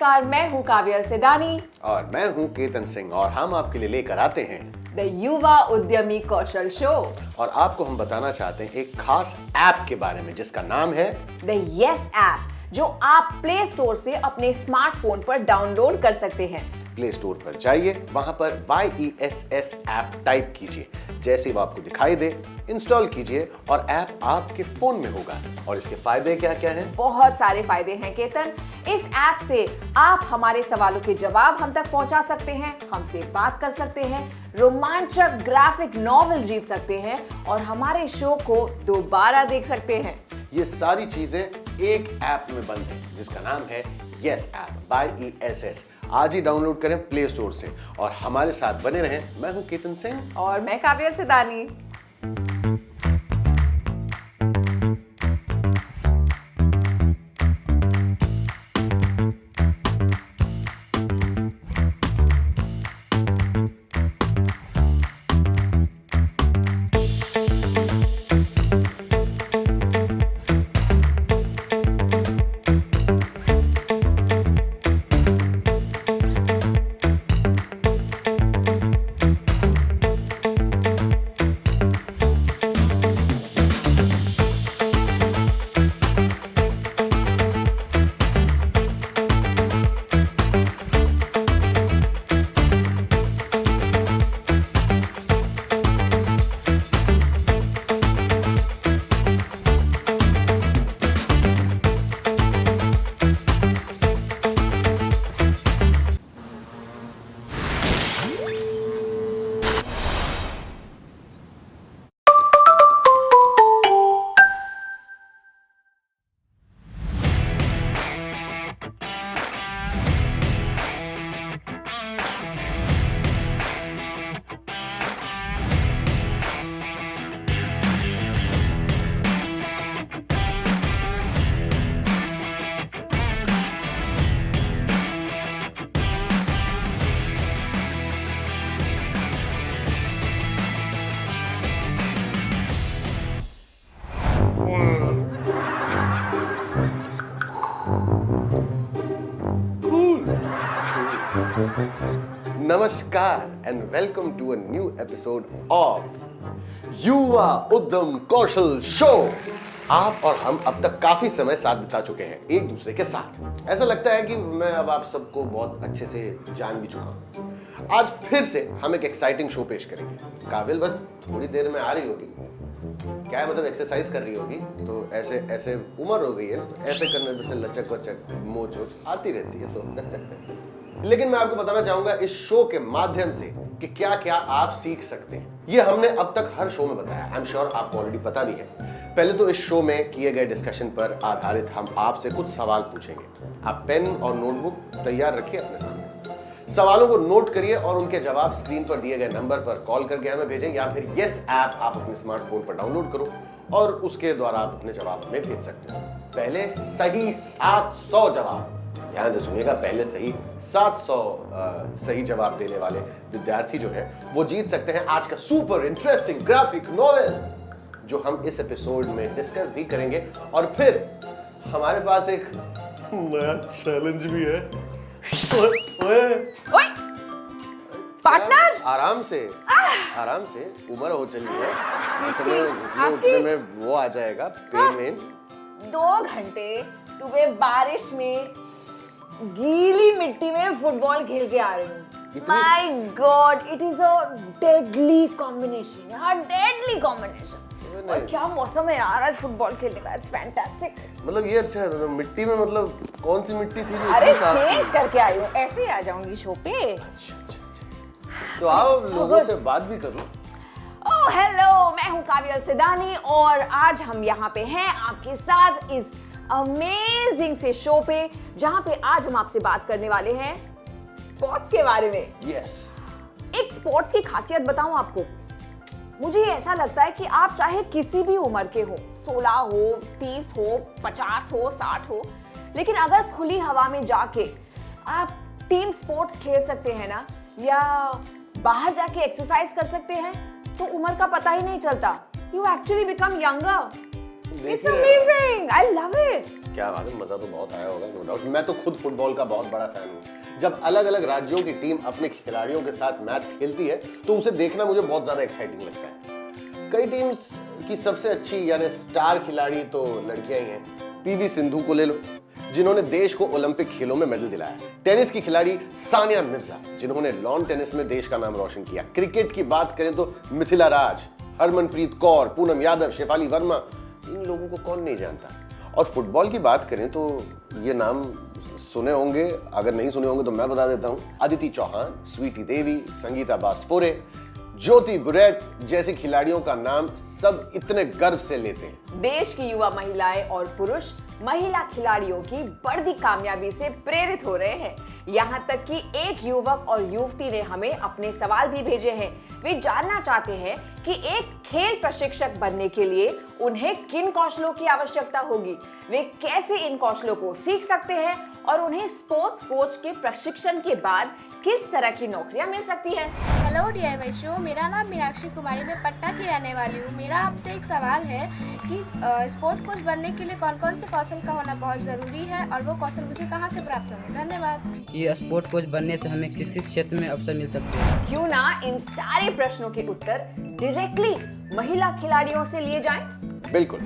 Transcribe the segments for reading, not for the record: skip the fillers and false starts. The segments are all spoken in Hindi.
नमस्कार, मैं हूँ काव्या सेदानी और मैं हूँ केतन सिंह और हम आपके लिए लेकर आते हैं द युवा उद्यमी कौशल शो। और आपको हम बताना चाहते हैं एक खास ऐप के बारे में जिसका नाम है द यस ऐप, जो आप प्ले स्टोर से अपने स्मार्टफोन पर डाउनलोड कर सकते हैं। प्ले स्टोर पर जाइए, वहां पर YESS ऐप टाइप कीजिए, जैसे वो आपको दिखाई दे इंस्टॉल कीजिए और ऐप आपके फोन में होगा। और इसके फायदे क्या क्या हैं? बहुत सारे फायदे हैं केतन। इस ऐप से आप हमारे सवालों के जवाब हम तक पहुंचा सकते हैं, हमसे बात कर सकते हैं, रोमांचक ग्राफिक नॉवेल जीत सकते हैं और हमारे शो को दोबारा देख सकते हैं। ये सारी चीजें एक ऐप में बंद है जिसका नाम है यस ऐप YESS। आज ही डाउनलोड करें प्ले स्टोर से और हमारे साथ बने रहें। मैं हूं केतन सिंह और मैं काव्या सेदानी। नमस्कार and welcome to a new episode of Yuva Udyam Kaushal show. आप और हम अब तक काफी समय साथ बिता चुके हैं एक दूसरे के साथ। ऐसा लगता है कि मैं अब आप सबको बहुत अच्छे से जान भी चुका हूं। आज फिर से हम एक एक्साइटिंग शो पेश करेंगे। काबिल बस थोड़ी देर में आ रही होगी, क्या है मतलब एक्सरसाइज कर रही होगी, तो ऐसे ऐसे उम्र हो गई है ना, तो ऐसे करने से लचक वचक मोच आती रहती है। तो लेकिन मैं आपको बताना चाहूंगा इस शो के माध्यम से कि क्या क्या आप सीख सकते हैं। ये हमने अब तक हर शो में बताया, आई एम श्योर आपको ऑलरेडी पता भी है। पहले तो इस शो में किए गए डिस्कशन पर आधारित हम आपसे कुछ सवाल पूछेंगे। आप पेन और नोटबुक तैयार रखिए अपने सामने, सवालों को नोट करिए और उनके जवाब स्क्रीन पर दिए गए नंबर पर कॉल करके हमें भेजें, या फिर यस ऐप आप अपने स्मार्टफोन पर डाउनलोड करो और उसके द्वारा आप अपने जवाब हमें भेज सकते हो। पहले सही 700 जवाब, ध्यान से सुनिएगा, पहले सही 700 सही जवाब देने वाले विद्यार्थी जो है वो जीत सकते हैं आज का सुपर इंटरेस्टिंग ग्राफिक नॉवेल, जो हम इस एपिसोड में डिस्कस भी करेंगे। और फिर हमारे पास एक नया चैलेंज भी है। ओए पार्टनर, आराम से उम्र हो चली है, उठने में वो आ जाएगा पेन। 2 घंटे सुबह बारिश में गीली मिट्टी में फुटबॉल खेल के आ रही हूँ। My God, it is a deadly combination, deadly combination. और क्या मौसम है यार आज फुटबॉल खेलने का, इट्स फैंटास्टिक। मतलब ये अच्छा है, मिट्टी में मतलब कौन सी मिट्टी थी जो अरे चेंज करके आई हूँ, ऐसे ही आ जाऊंगी शो पे। अच्छा। तो आओ लोगों से बात भी करो। ओह हेलो, मैं हूँ काव्या सेदानी और आज हम यहाँ पे हैं आपके साथ इस अमेजिंग से शो पे, जहां पे आज हम आपसे बात करने वाले हैं स्पोर्ट्स के बारे में। यस। एक स्पोर्ट्स की खासियत बताऊं आपको, मुझे ऐसा लगता है कि आप चाहे किसी भी उम्र के हो, 16 हो, 30 हो, 50 हो, 60 हो, लेकिन अगर खुली हवा में जाके आप टीम स्पोर्ट्स खेल सकते हैं ना, या बाहर जाके एक्सरसाइज कर सकते हैं, तो उम्र का पता ही नहीं चलता। You actually become younger. It's amazing. I love it. क्या बात है, मजा तो बहुत आया होगा नो डाउट। मैं तो खुद फुटबॉल का बहुत बड़ा फैन हूँ। जब अलग अलग राज्यों की टीम अपने खिलाड़ियों के साथ मैच खेलती है तो उसे देखना मुझे बहुत ज्यादा एक्साइटिंग लगता है। कई टीम्स की सबसे अच्छी यानी स्टार खिलाड़ी तो लड़कियां ही हैं। पीवी सिंधु को ले लो, जिन्होंने देश को ओलंपिक खेलों में मेडल दिलाया। टेनिस की खिलाड़ी सानिया मिर्जा, जिन्होंने लॉन टेनिस में देश का नाम रोशन किया। क्रिकेट की बात करें तो मिथिला राज, हरमनप्रीत कौर, पूनम यादव, शेफाली वर्मा, इन लोगों को कौन नहीं जानता। और फुटबॉल की बात करें तो ये नाम सुने होंगे, अगर नहीं सुने होंगे तो मैं बता देता हूं। अदिति चौहान, स्वीटी देवी, संगीता बासफोरे, ज्योति बुरेट जैसी खिलाड़ियों का नाम सब इतने गर्व से लेते हैं। देश की युवा महिलाएं और पुरुष महिला खिलाड़ियों की बढ़ती कामयाबी से प्रेरित हो रहे हैं। यहाँ तक कि एक युवक और युवती ने हमें अपने सवाल भी भेजे हैं। वे जानना चाहते हैं कि एक खेल प्रशिक्षक बनने के लिए उन्हें किन कौशलों की आवश्यकता होगी, वे कैसे इन कौशलों को सीख सकते हैं और उन्हें स्पोर्ट्स कोच के प्रशिक्षण के बाद किस तरह की नौकरियां मिल सकती हैं। हेलो DIY शो, मेरा नाम मीनाक्षी कुमारी, मैं पटना की रहने वाली हूँ। मेरा आपसे एक सवाल है कि स्पोर्ट कोच बनने के लिए कौन कौन से कौशल का होना बहुत ज़रूरी है और वो कौशल मुझे कहाँ से प्राप्त होंगे। धन्यवाद। ये स्पोर्ट कोच बनने से हमें किस किस क्षेत्र में अवसर मिल सकते हैं? क्यों ना इन सारे प्रश्नों के उत्तर डायरेक्टली महिला खिलाड़ियों से लिए जाएं? बिल्कुल।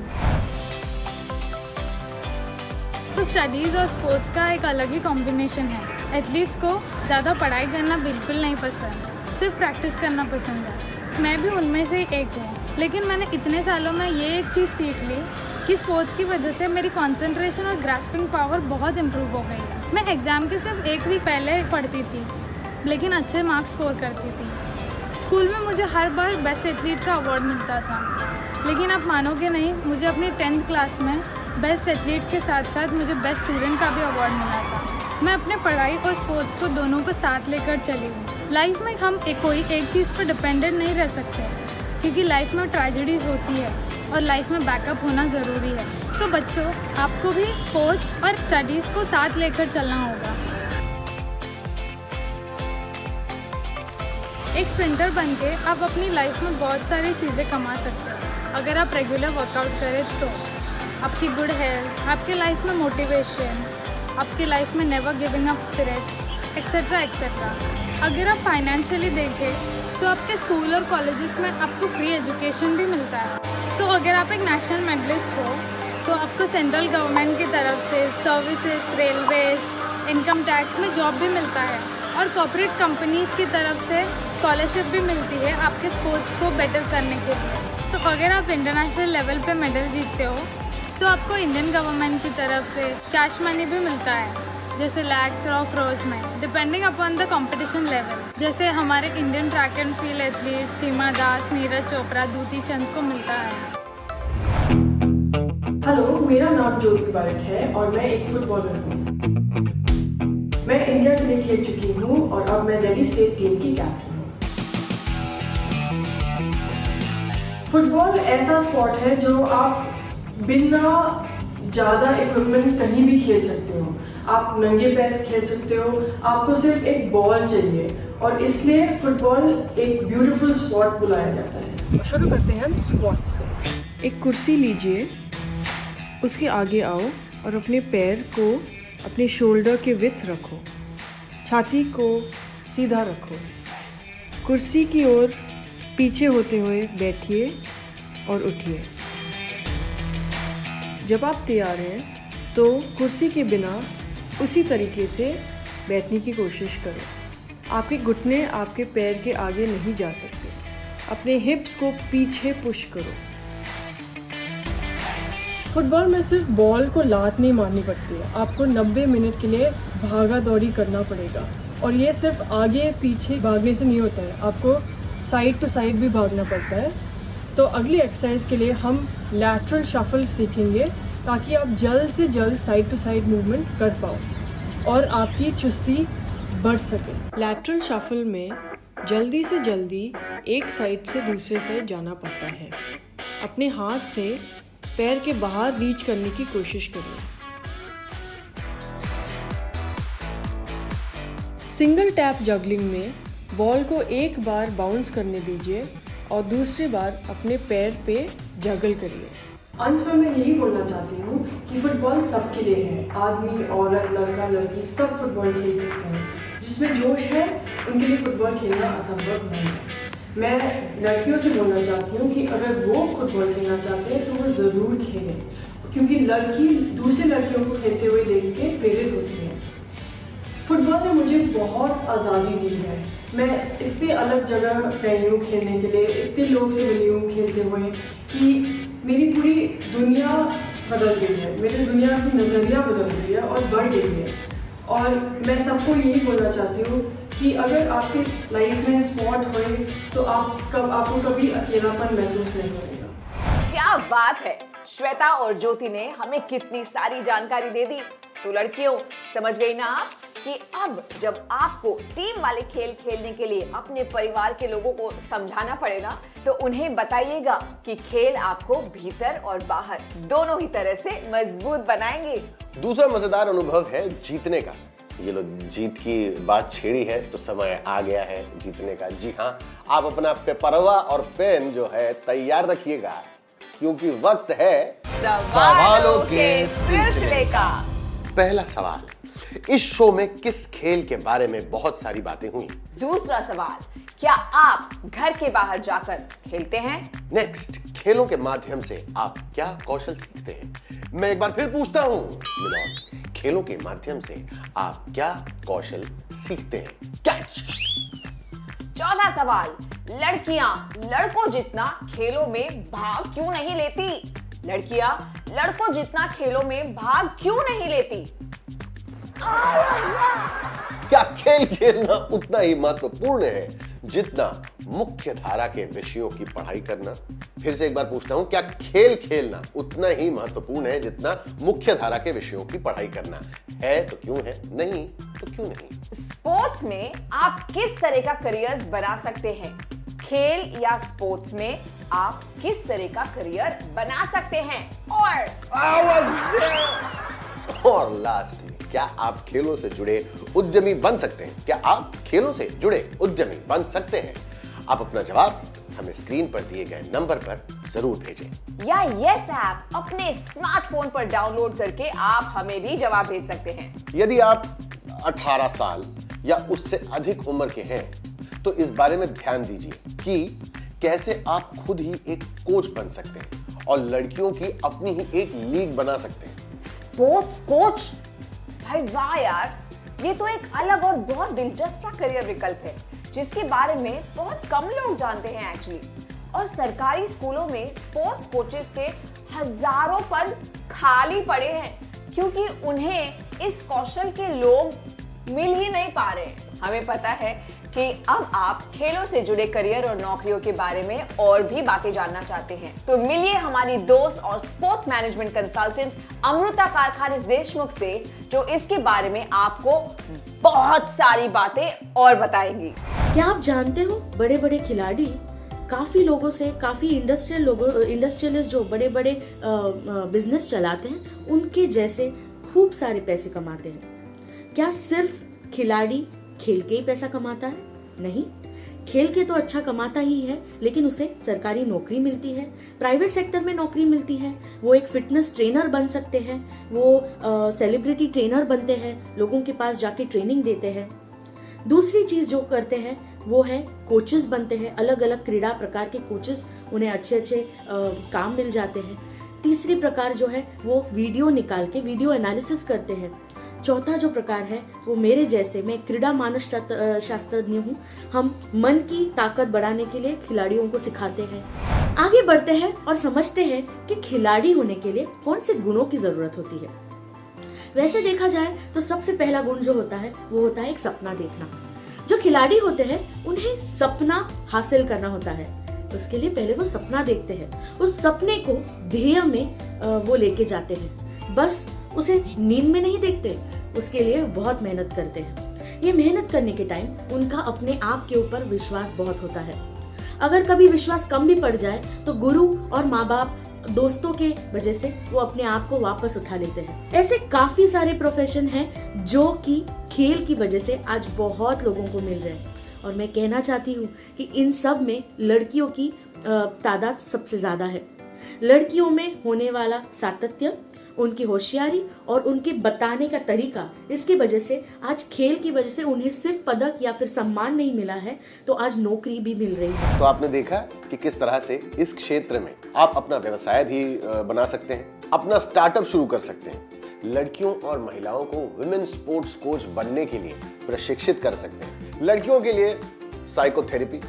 तो स्टडीज़ और स्पोर्ट्स का एक अलग ही कॉम्बिनेशन है। एथलीट्स को ज़्यादा पढ़ाई करना बिल्कुल नहीं पसंद, सिर्फ प्रैक्टिस करना पसंद है। मैं भी उनमें से एक हूँ, लेकिन मैंने इतने सालों में ये एक चीज़ सीख ली कि स्पोर्ट्स की वजह से मेरी कंसंट्रेशन और ग्रास्पिंग पावर बहुत इम्प्रूव हो गई है। मैं एग्ज़ाम के सिर्फ एक वीक पहले पढ़ती थी, लेकिन अच्छे मार्क्स स्कोर करती थी। स्कूल में मुझे हर बार बेस्ट एथलीट का अवार्ड मिलता था, लेकिन आप मानोगे नहीं, मुझे अपनी 10th क्लास में बेस्ट एथलीट के साथ साथ मुझे बेस्ट स्टूडेंट का भी अवार्ड मिला था। मैं अपने पढ़ाई और स्पोर्ट्स को दोनों को साथ लेकर चली हूँ। लाइफ में हम कोई एक चीज़ पर डिपेंडेंट नहीं रह सकते, क्योंकि लाइफ में ट्रेजेडीज़ होती है और लाइफ में बैकअप होना ज़रूरी है। तो बच्चों, आपको भी स्पोर्ट्स और स्टडीज़ को साथ लेकर चलना होगा। एक स्प्रिंटर बनके आप अपनी लाइफ में बहुत सारी चीज़ें कमा सकते हैं। अगर आप रेगुलर वर्कआउट करें तो आपकी गुड हेल्थ, आपके लाइफ में मोटिवेशन, आपके लाइफ में never giving up spirit, etcetera etcetera. अगर आप फाइनेंशियली देखें तो आपके स्कूल और कॉलेजेस में आपको फ्री एजुकेशन भी मिलता है। तो अगर आप एक नेशनल मेडलिस्ट हो तो आपको सेंट्रल गवर्नमेंट की तरफ से सर्विसेज, रेलवेज, इनकम टैक्स में जॉब भी मिलता है और कॉर्पोरेट कंपनीज़ की तरफ से स्कॉलरशिप भी मिलती है आपके स्पोर्ट्स को बेटर करने के लिए। तो अगर आप इंटरनेशनल लेवल पे मेडल जीतते हो तो आपको इंडियन गवर्नमेंट की तरफ से कैश मनी भी मिलता है, जैसे लैक्स और क्रोर्स में, depending upon the competition level. जैसे हमारे Indian track and field athlete Seema Das, Neeraj Chopra, Dutee Chand को मिलता है। हेलो, मेरा नाम ज्योति बारिट है और मैं एक फुटबॉलर हूँ। मैं इंडिया के लिए खेल चुकी हूँ और अब मैं दिल्ली स्टेट टीम की कैप्टन हूँ। फुटबॉल ऐसा स्पोर्ट है जो आप बिना ज़्यादा इक्विपमेंट कहीं भी खेल सकते हो। आप नंगे पैर खेल सकते हो, आपको सिर्फ एक बॉल चाहिए और इसलिए फुटबॉल एक ब्यूटीफुल स्पोर्ट बुलाया जाता है। शुरू करते हैं हम स्क्वाट्स से। एक कुर्सी लीजिए, उसके आगे आओ और अपने पैर को अपने शोल्डर के विड्थ रखो, छाती को सीधा रखो, कुर्सी की ओर पीछे होते हुए बैठिए और उठिए। जब आप तैयार हैं तो कुर्सी के बिना उसी तरीके से बैठने की कोशिश करो। आपके घुटने आपके पैर के आगे नहीं जा सकते। अपने हिप्स को पीछे पुश करो। फुटबॉल में सिर्फ बॉल को लात नहीं मारनी पड़ती है, आपको 90 मिनट के लिए भागा दौड़ी करना पड़ेगा और ये सिर्फ आगे पीछे भागने से नहीं होता है, आपको साइड टू साइड भी भागना पड़ता है। तो अगली एक्सरसाइज के लिए हम लैटरल शफल सीखेंगे ताकि आप जल्द से जल्द साइड टू साइड मूवमेंट कर पाओ और आपकी चुस्ती बढ़ सके। लैटरल शफल में जल्दी से जल्दी एक साइड से दूसरे साइड जाना पड़ता है। अपने हाथ से पैर के बाहर रीच करने की कोशिश करिए। सिंगल टैप जगलिंग में बॉल को एक बार बाउंस करने दीजिए और दूसरी बार अपने पैर पे जगल करिए। अंत में मैं यही बोलना चाहती हूँ कि फुटबॉल सबके लिए है। आदमी, औरत, लड़का, लड़की सब फुटबॉल खेल सकते हैं। जिसमें जोश है उनके लिए फुटबॉल खेलना असंभव नहीं है। मैं लड़कियों से बोलना चाहती हूँ कि अगर वो फुटबॉल खेलना चाहते हैं तो वो ज़रूर खेलें, क्योंकि लड़की दूसरे लड़कियों को खेलते हुए देख के प्रेरित होती है। फुटबॉल ने मुझे बहुत आज़ादी दी है। मैं इतने अलग जगह गई हूँ खेलने के लिए, इतने लोग से मिली हूँ खेलते हुए कि मेरी पूरी दुनिया बदल गई है। मेरी दुनिया की नज़रिया बदल गई है और बढ़ गई है। और मैं सबको यही बोलना चाहती हूँ कि अगर आपके लाइफ में स्पोर्ट होए तो आपको कभी अकेलापन महसूस नहीं होगा। क्या बात है, श्वेता और ज्योति ने हमें कितनी सारी जानकारी दे दी। तो लड़कियों, समझ गई ना आप कि अब जब आपको टीम वाले खेल खेलने के लिए अपने परिवार के लोगों को समझाना पड़ेगा तो उन्हें बताइएगा कि खेल आपको भीतर और बाहर दोनों ही तरह से मजबूत बनाएंगे। दूसरा मजेदार अनुभव है जीतने का। ये लो, जीत की बात छेड़ी है तो समय आ गया है जीतने का। जी हाँ, आप अपना पेपरवा और पेन जो है तैयार रखिएगा, क्योंकि वक्त है सवालों के सिलसिले का। पहला सवाल, इस शो में किस खेल के बारे में बहुत सारी बातें हुई? दूसरा सवाल, क्या आप घर के बाहर जाकर खेलते हैं? नेक्स्ट, खेलों के माध्यम से आप क्या कौशल सीखते हैं? मैं एक बार फिर पूछता हूं मिनोद, खेलों के माध्यम से आप क्या कौशल सीखते हैं? कैच। चौथा सवाल, लड़कियां लड़कों जितना खेलों में भाग क्यों नहीं लेती? लड़कियां लड़कों जितना खेलों में भाग क्यों नहीं लेती? क्या खेल खेलना उतना ही महत्वपूर्ण है जितना मुख्य धारा के विषयों की पढ़ाई करना? फिर से एक बार पूछता हूं, क्या खेल खेलना उतना ही महत्वपूर्ण है जितना मुख्य धारा के विषयों की पढ़ाई करना? है तो क्यों है, नहीं तो क्यों नहीं? स्पोर्ट्स में आप किस तरह का करियर बना सकते हैं? खेल या स्पोर्ट्स में आप किस तरह का करियर बना सकते हैं? और लास्ट में, क्या आप खेलों से जुड़े उद्यमी बन सकते हैं? क्या आप खेलों से जुड़े उद्यमी बन सकते हैं? आप अपना जवाब हमें स्क्रीन पर दिए गए नंबर पर जरूर भेजें। या यस ऐप अपने स्मार्टफोन पर डाउनलोड करके आप हमें भी जवाब भेज सकते हैं। यदि आप 18 साल या उससे अधिक उम्र के हैं तो इस बारे में ध्यान दीजिए कि कैसे आप खुद ही एक कोच बन सकते हैं और लड़कियों की अपनी ही एक लीग बना सकते हैं। स्पोर्ट्स कोच, भाई वाह यार, ये तो एक अलग और बहुत दिलचस्प सा करियर विकल्प है जिसके बारे में बहुत कम लोग जानते हैं एक्चुअली। और सरकारी स्कूलों में स्पोर्ट्स कोचेस के हजारों पद खाली पड़े हैं क्योंकि उन्हें इस कौशल के लोग मिल ही नहीं पा रहे। हमें पता है कि अब आप खेलों से जुड़े करियर और नौकरियों के बारे में और भी बातें जानना चाहते हैं, तो मिलिए हमारी दोस्त और स्पोर्ट्स मैनेजमेंट कंसल्टेंट अमृता कारखाने देशमुख से, जो इसके बारे में आपको बहुत सारी बातें और बताएंगी। क्या आप जानते हो, बड़े बड़े खिलाड़ी काफी लोगों से, काफी इंडस्ट्रियलिस्ट जो बड़े बड़े बिजनेस चलाते हैं, उनके जैसे खूब सारे पैसे कमाते हैं। क्या सिर्फ खिलाड़ी खेल के ही पैसा कमाता है? नहीं, खेल के तो अच्छा कमाता ही है, लेकिन उसे सरकारी नौकरी मिलती है, प्राइवेट सेक्टर में नौकरी मिलती है, वो एक फिटनेस ट्रेनर बन सकते हैं, वो सेलिब्रिटी ट्रेनर बनते हैं, लोगों के पास जाके ट्रेनिंग देते हैं। दूसरी चीज जो करते हैं वो है कोचेस बनते हैं, अलग अलग क्रीड़ा प्रकार के कोचेस, उन्हें अच्छे अच्छे काम मिल जाते हैं। तीसरी प्रकार जो है वो वीडियो निकाल के वीडियो एनालिसिस करते हैं। चौथा जो प्रकार है वो मेरे जैसे, मैं क्रीड़ा मानस शास्त्रज्ञ हूँ, हम मन की ताकत बढ़ाने के लिए खिलाड़ियों को सिखाते हैं। आगे बढ़ते हैं और समझते हैं कि खिलाड़ी होने के लिए कौन से गुणों की जरूरत होती है। वैसे देखा जाए तो सबसे पहला गुण जो होता है वो होता है एक सपना देखना। जो खिलाड़ी होते हैं उन्हें सपना हासिल करना होता है, उसके लिए पहले वो सपना देखते हैं, उस सपने को ध्येय में वो लेके जाते हैं। बस उसे नींद में नहीं देखते, उसके लिए बहुत मेहनत करते हैं। ये मेहनत करने के टाइम उनका अपने आप के ऊपर विश्वास बहुत होता है। अगर कभी विश्वास कम भी पड़ जाए तो गुरु और माँ बाप, दोस्तों के वजह से वो अपने आप को वापस उठा लेते हैं। ऐसे काफी सारे प्रोफेशन हैं जो कि खेल की वजह से आज बहुत लोगों को मिल रहे हैं, और मैं कहना चाहती हूँ कि इन सब में लड़कियों की तादाद सबसे ज्यादा है। लड़कियों में होने वाला सातत्य, उनकी होशियारी और उनके बताने का तरीका, इसकी वजह से आज खेल की वजह से उन्हें सिर्फ पदक या फिर सम्मान नहीं मिला है, तो आज नौकरी भी मिल रही है। तो आपने देखा कि किस तरह से इस क्षेत्र में आप अपना व्यवसाय भी बना सकते हैं, अपना स्टार्टअप शुरू कर सकते हैं, लड़कियों और महिलाओं को विमेन स्पोर्ट्स कोच बनने के लिए प्रशिक्षित कर सकते हैं, लड़कियों के लिए साइकोथेरेपी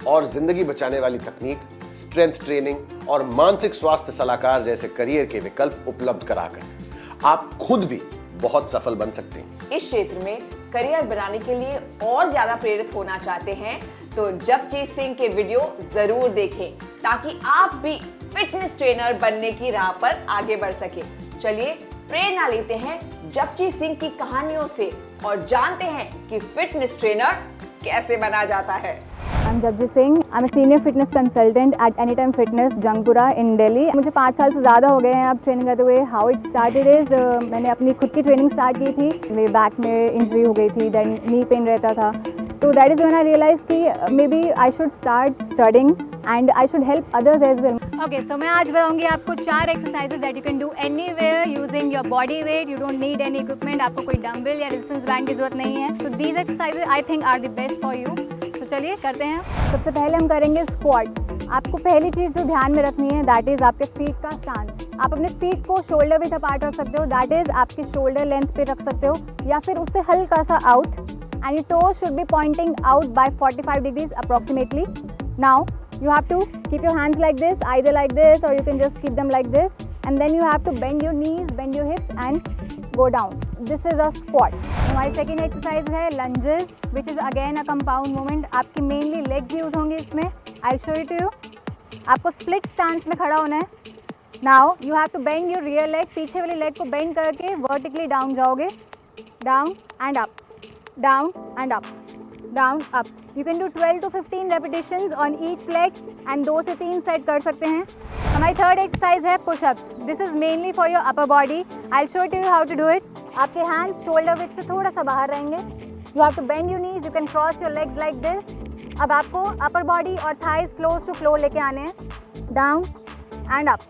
और जिंदगी बचाने वाली तकनीक, स्ट्रेंथ ट्रेनिंग और मानसिक स्वास्थ्य सलाहकार जैसे करियर के विकल्प उपलब्ध कराकर आप खुद भी बहुत सफल बन सकते हैं। इस क्षेत्र में करियर बनाने के लिए और ज्यादा प्रेरित होना चाहते हैं तो जपजीत सिंह के वीडियो जरूर देखें ताकि आप भी फिटनेस ट्रेनर बनने की राह पर आगे बढ़ सके। चलिए प्रेरणा लेते हैं जपजीत सिंह की कहानियों से और जानते हैं कि फिटनेस ट्रेनर कैसे बना जाता है। I'm Japjit Singh. I'm a senior fitness consultant at Anytime Fitness, Jangpura in Delhi. मुझे 5 साल से ज़्यादा हो गए हैं अब ट्रेनिंग करते हुए। How it started is मैंने अपनी खुद की ट्रेनिंग स्टार्ट की थी। मेरे बैक में इंजरी हो गई थी, देन नी पेन रहता था, तो that is when I realise कि may be I should start studying and I should help others as well. Okay, so मैं आज बताऊंगी आपको 4 exercises that you can do anywhere using your body weight. You don't need any equipment, आपको कोई डंबल या रेजिस्टेंस बैंड की जरूरत नहीं है। So these exercises I think are the best for you. तो चलिए करते हैं। सबसे पहले हम करेंगे स्क्वाट। आपको पहली चीज़ जो ध्यान में रखनी है दैट इज़ आपके फीट का स्टांस। आप अपने फीट को शोल्डर विड्थ अपार्ट रख सकते हो, दैट इज़ आपके शोल्डर लेंथ पे रख सकते हो, या फिर उससे हल्का सा out, and your toes should be pointing out by 45 degrees approximately. Now you have to keep your hands like this, either like this or you can just keep them like this, and then you have to bend your knees, bend your hips and go down. This is a squat. हमारी second exercise है lunges, which is again a compound movement. आपकी mainly legs use होंगे इसमें। I'll show it to you. आपको split stance में खड़ा होना है। Now you have to bend your rear leg, पीछे वाली leg को bend करके vertically down जाओगे, down and up, down and up, down up. You can do 12 to 15 repetitions on each leg and 2 से 3 सेट कर सकते हैं। हमारी थर्ड एक्सरसाइज है push up. This is mainly for your upper body. I show you how to do it. आपके हैंड्स शोल्डर विड्थ से थोड़ा सा बाहर रहेंगे। You have to bend your knees, you can cross your legs like this. अब आपको अपर बॉडी और थाइज क्लोज टू फ्लोर लेके आने हैं। Down and up,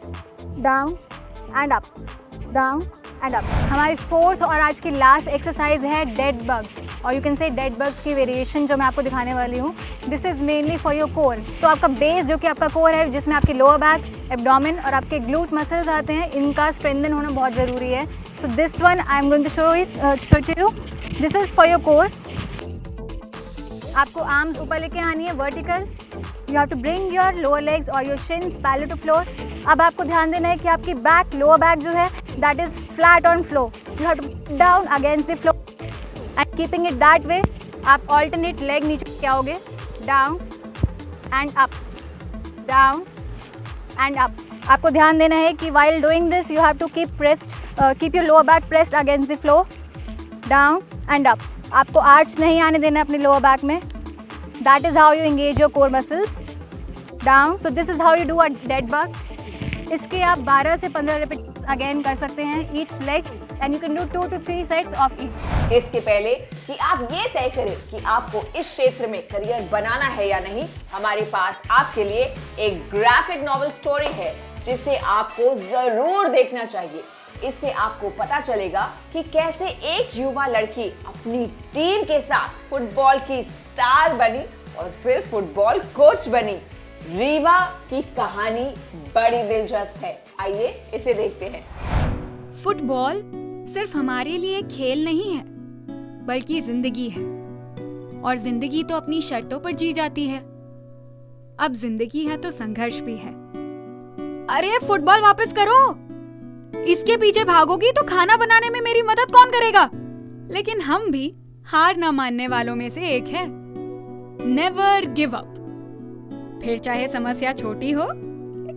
down and up, down and up. हमारी फोर्थ और आज की लास्ट एक्सरसाइज है डेड बग्स, और you can say dead bugs की वेरिएशन जो मैं आपको दिखाने वाली हूँ। This is mainly for your core. तो आपका बेस जो कि आपका कोर है, जिसमें आपके लोअर बैक, एब्डोमेन और आपके ग्लूट मसल्स आते हैं, इनका स्ट्रेंथन होना बहुत ज़रूरी है। So this one I am going to show you. This is for your core. आपको आर्म्स ऊपर लेके आनी है vertical. You have to bring your lower legs और your shins parallel to floor. अब आपको ध्यान देना है कि आपकी बैक, लोअर बैक जो है that is flat on floor. You have to down against the floor and keeping it that way. आप alternate leg नीचे लेके आओगे, down and up, down and up. आपको ध्यान देना है कि while doing this you have to keep your lower back pressed against the floor, down and up. आपको arch नहीं आने देना अपने lower back में. That is how you engage your core muscles. Down. So this is how you do a dead bug. इसके आप 12 से 15 repeats again कर सकते हैं each leg, and you can do 2 to 3 sets of each. इसके पहले कि आप ये तय करें कि आपको इस क्षेत्र में करियर बनाना है या नहीं, हमारे पास आपके लिए एक ग्राफिक नॉवेल स्टोरी है जिसे आपको जरूर देखना चाहिए। इससे आपको पता चलेगा कि कैसे एक युवा लड़की अपनी टीम के साथ फुटबॉल की स्टार बनी और फिर फुटबॉल कोच बनी। रीवा की कहानी बड़ी दिलचस्प है, आइए इसे देखते हैं। फुटबॉल सिर्फ हमारे लिए खेल नहीं है, बल्कि जिंदगी है, और जिंदगी तो अपनी शर्तों पर जी जाती है। अब जिंदगी है तो संघर्ष भी है। अरे फुटबॉल वापस करो, इसके पीछे भागोगी तो खाना बनाने में मेरी मदद कौन करेगा? लेकिन हम भी हार न मानने वालों में से एक है। नेवर गिव अप, फिर चाहे समस्या छोटी हो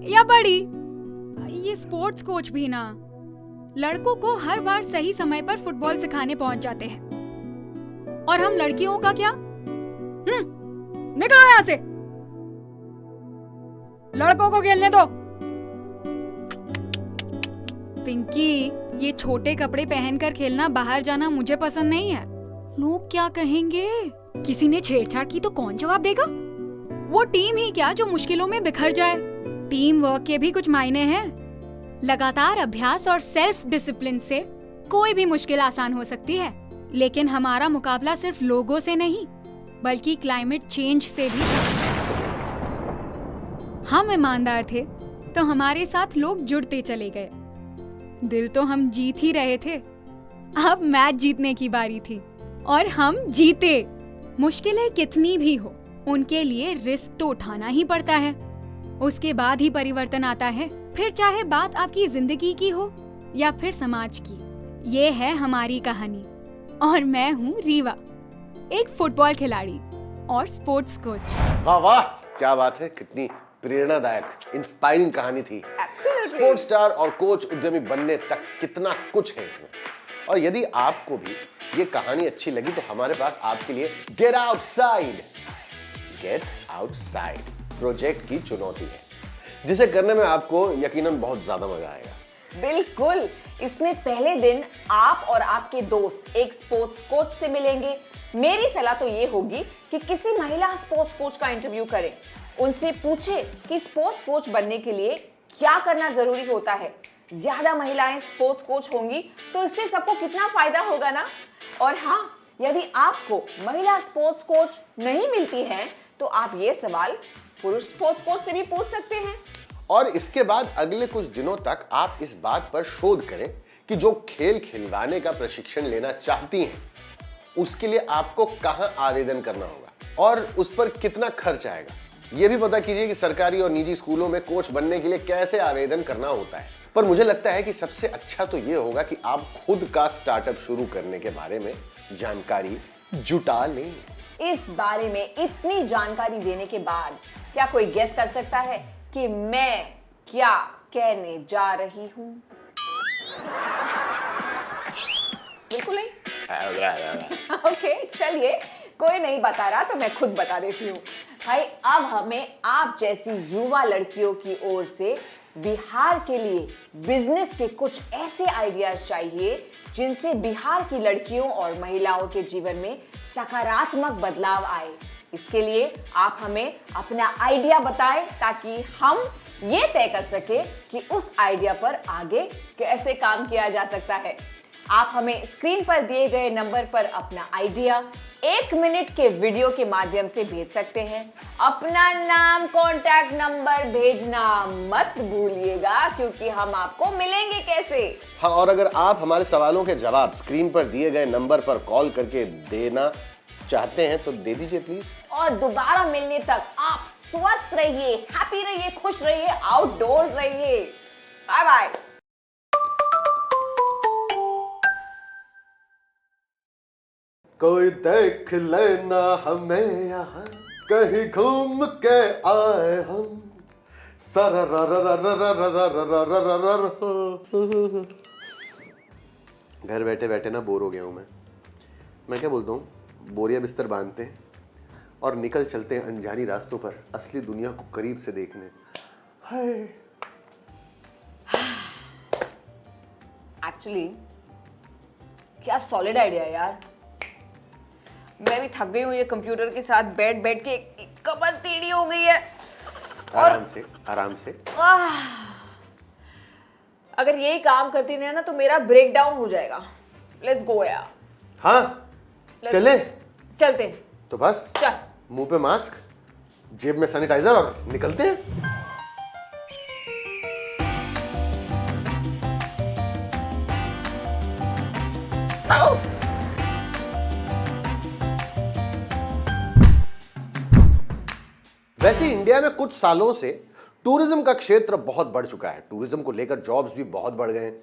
या बड़ी। ये स्पोर्ट्स कोच भी ना लड़कों को हर बार सही समय पर फुटबॉल सिखाने पहुंच जाते हैं, और हम लड़कियों का क्या? निकलो यहाँ से, लड़कों को खेलने दो। पिंकी, ये छोटे कपड़े पहनकर खेलना, बाहर जाना मुझे पसंद नहीं है। लोग क्या कहेंगे? किसी ने छेड़छाड़ की तो कौन जवाब देगा? वो टीम ही क्या जो मुश्किलों में बिखर जाए। टीम वर्क के भी कुछ मायने हैं। लगातार अभ्यास और सेल्फ डिसिप्लिन से कोई भी मुश्किल आसान हो सकती है, लेकिन हमारा मुकाबला सिर्फ लोगों से नहीं बल्कि क्लाइमेट चेंज से भी। हम ईमानदार थे तो हमारे साथ लोग जुड़ते चले गए। दिल तो हम जीत ही रहे थे, अब मैच जीतने की बारी थी और हम जीते। मुश्किलें कितनी भी हो, उनके लिए रिस्क तो उठाना ही पड़ता है, उसके बाद ही परिवर्तन आता है। फिर चाहे बात आपकी जिंदगी की हो या फिर समाज की। ये है हमारी कहानी और मैं हूँ रीवा, एक फुटबॉल खिलाड़ी और स्पोर्ट्स कोच। वाह वाह, क्या बात है, कितनी प्रेरणादायक इंस्पायरिंग कहानी थी। स्पोर्ट्स स्टार और कोच उद्यमी बनने तक कितना कुछ है इसमें। और यदि आपको भी ये कहानी अच्छी लगी तो हमारे पास आपके लिए गेट आउटसाइड प्रोजेक्ट की चुनौती है, जिसे करने में आपको यकीनन बहुत ज्यादा मजा आएगा। बिल्कुल, इसमें पहले दिन आप और आपके दोस्त एक स्पोर्ट्स कोच से मिलेंगे। मेरी सलाह तो ये होगी कि किसी महिला स्पोर्ट्स कोच का इंटरव्यू करें, उनसे पूछे कि स्पोर्ट्स कोच बनने के लिए क्या करना जरूरी होता है। ज्यादा महिलाएं स्पोर्ट्स कोच होंगी तो इससे सबको कितना फायदा होगा ना। और हाँ, यदि आपको महिला स्पोर्ट्स कोच नहीं मिलती है तो आप ये सवाल पुरुष स्पोर्ट्स कोच से भी पूछ सकते हैं। और इसके बाद अगले कुछ दिनों तक आप इस बात पर शोध करें कि जो खेल खिलवाने का प्रशिक्षण लेना चाहती हैं उसके लिए आपको कहां आवेदन करना होगा और उस पर कितना खर्च आएगा। यह भी पता कीजिए कि सरकारी और निजी स्कूलों में कोच बनने के लिए कैसे आवेदन करना होता है। पर मुझे लगता है कि सबसे अच्छा तो यह होगा कि आप खुद का स्टार्टअप शुरू करने के बारे में जानकारी जुटा लें। इस बारे में इतनी जानकारी देने के बाद क्या कोई गेस कर सकता है कि मैं क्या कहने जा रही हूं? बिल्कुल नहीं। ओके, चलिए, कोई नहीं बता रहा तो मैं खुद बता देती हूँ। भाई, अब हमें आप जैसी युवा लड़कियों की ओर से बिहार के लिए बिजनेस के कुछ ऐसे आइडियाज चाहिए जिनसे बिहार की लड़कियों और महिलाओं के जीवन में सकारात्मक बदलाव आए। इसके लिए आप हमें अपना आइडिया बताएं ताकि हम ये तय कर सके कि उस आइडिया पर आगे कैसे काम किया जा सकता है। आप हमें स्क्रीन पर दिए गए नंबर पर अपना आइडिया 1 मिनट के वीडियो के माध्यम से भेज सकते हैं। अपना नाम, कॉन्टैक्ट नंबर भेजना मत भूलिएगा क्योंकि हम आपको मिलेंगे कैसे। हाँ, और अगर आप हमारे सवालों के जवाब स्क्रीन पर दिए गए नंबर पर कॉल करके देना चाहते हैं तो दे दीजिए प्लीज। और दोबारा मिलने तक आप स्वस्थ रहिए, हैप्पी रहिए, खुश रहिए, आउटडोर्स रहिए। Bye bye. कोई देख लेना हमें यहाँ, कहीं घूम के आए हम। घर बैठे बैठे ना बोर हो गया हूं मैं क्या बोलता हूँ, बोरिया बिस्तर बांधते हैं और निकल चलते हैं अनजानी रास्तों पर असली दुनिया को करीब से देखने। हाय, एक्चुअली क्या सॉलिड आइडिया यार। मैं भी थक गई हूँ ये कंप्यूटर के साथ बैठ बैठ के, कमर टेढ़ी हो गई है। आराम से। अगर यही काम करती नहीं ना तो मेरा ब्रेक डाउन हो जाएगा। लेट्स गो यार। हाँ, चलते तो बस चल। मुंह पे मास्क, जेब में सैनिटाइजर और निकलते हैं। वैसे इंडिया में कुछ सालों से टूरिज्म का क्षेत्र बहुत बढ़ चुका है। टूरिज्म को लेकर जॉब्स भी बहुत बढ़ गए हैं।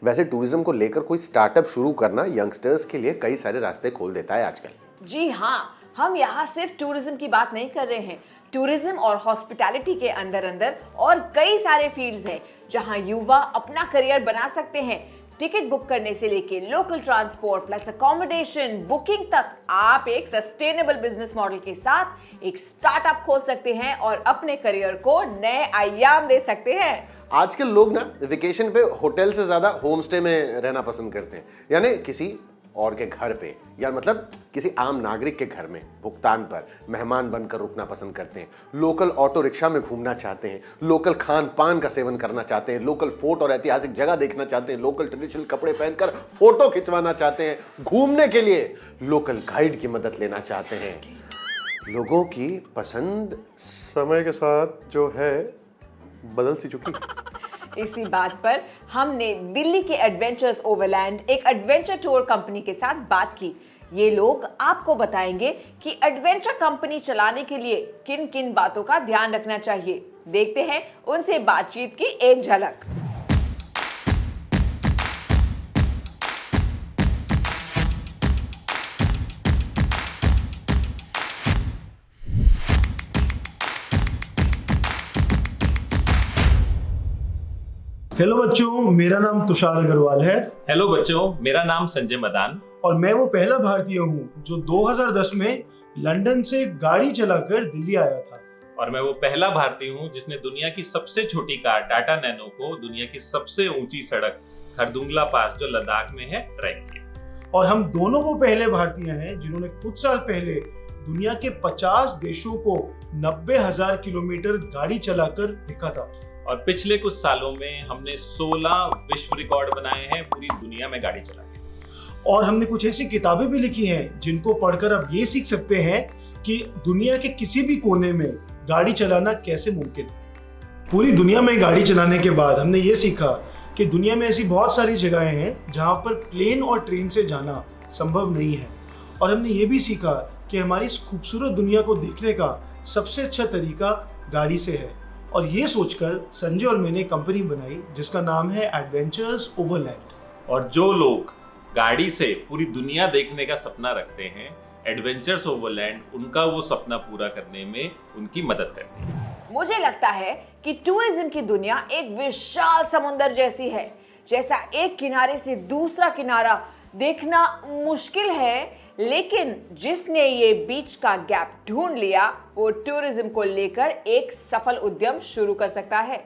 वैसे टूरिज्म को लेकर कोई स्टार्टअप शुरू करना यंगस्टर्स के लिए कई सारे रास्ते खोल देता है आजकल। जी हाँ, हम यहाँ सिर्फ टूरिज्म की बात नहीं कर रहे हैं। टूरिज्म और हॉस्पिटैलिटी के अंदर अंदर और कई सारे फील्ड्स हैं जहाँ युवा अपना करियर बना सकते हैं। टिकट बुक करने से लेके local transport plus accommodation booking तक आप एक सस्टेनेबल बिजनेस मॉडल के साथ एक स्टार्टअप खोल सकते हैं और अपने करियर को नए आयाम दे सकते हैं। आजकल लोग ना वेकेशन पे होटल से ज्यादा होम स्टे में रहना पसंद करते हैं, यानी किसी और के घर पे, या मतलब किसी आम नागरिक के घर में भुगतान पर मेहमान बनकर रुकना पसंद करते हैं, लोकल ऑटो रिक्शा में घूमना चाहते हैं, लोकल खान पान का सेवन करना चाहते हैं, लोकल फोर्ट और ऐतिहासिक जगह देखना चाहते हैं, लोकल ट्रेडिशनल कपड़े पहनकर फोटो खिंचवाना चाहते हैं, घूमने के लिए लोकल गाइड की मदद लेना चाहते हैं। लोगों की पसंद समय के साथ जो है बदल सी चुकी है। इसी बात पर हमने दिल्ली के एडवेंचर्स ओवरलैंड एक एडवेंचर टूर कंपनी के साथ बात की। ये लोग आपको बताएंगे कि एडवेंचर कंपनी चलाने के लिए किन किन बातों का ध्यान रखना चाहिए। देखते हैं उनसे बातचीत की एक झलक। हेलो बच्चों, मेरा नाम तुषार अग्रवाल है। हेलो बच्चों, मेरा नाम संजय मदान। और मैं वो पहला भारतीय हूँ जो 2010 में लंदन से गाड़ी चलाकर दिल्ली आया था। और मैं वो पहला भारतीय हूँ जिसने दुनिया की सबसे छोटी कार टाटा नैनो को दुनिया की सबसे ऊंची सड़क खरदुंगला पास जो लद्दाख में है ट्रैक किया। और हम दोनों वो पहले भारतीय हैं जिन्होंने कुछ साल पहले दुनिया के 50 देशों को 90,000 किलोमीटर गाड़ी चलाकर देखा था। और पिछले कुछ सालों में हमने 16 विश्व रिकॉर्ड बनाए हैं पूरी दुनिया में गाड़ी चला के। और हमने कुछ ऐसी किताबें भी लिखी हैं जिनको पढ़कर आप ये सीख सकते हैं कि दुनिया के किसी भी कोने में गाड़ी चलाना कैसे मुमकिन है। पूरी दुनिया में गाड़ी चलाने के बाद हमने ये सीखा कि दुनिया में ऐसी बहुत सारी जगहें हैं जहाँ पर प्लेन और ट्रेन से जाना संभव नहीं है। और हमने ये भी सीखा कि हमारी इस खूबसूरत दुनिया को देखने का सबसे अच्छा तरीका गाड़ी से है। और ये सोचकर संजय और मैंने कंपनी बनाई जिसका नाम है एडवेंचर्स ओवरलैंड। और जो लोग गाड़ी से पूरी दुनिया देखने का सपना रखते हैं, एडवेंचर्स ओवरलैंड उनका वो सपना पूरा करने में उनकी मदद करती है। मुझे लगता है कि टूरिज्म की दुनिया एक विशाल समुंदर जैसी है। जैसा एक किनारे से दूसरा किनारा देखना मुश्किल है, लेकिन जिसने ये बीच का गैप ढूंढ लिया वो टूरिज्म को लेकर एक सफल उद्यम शुरू कर सकता है,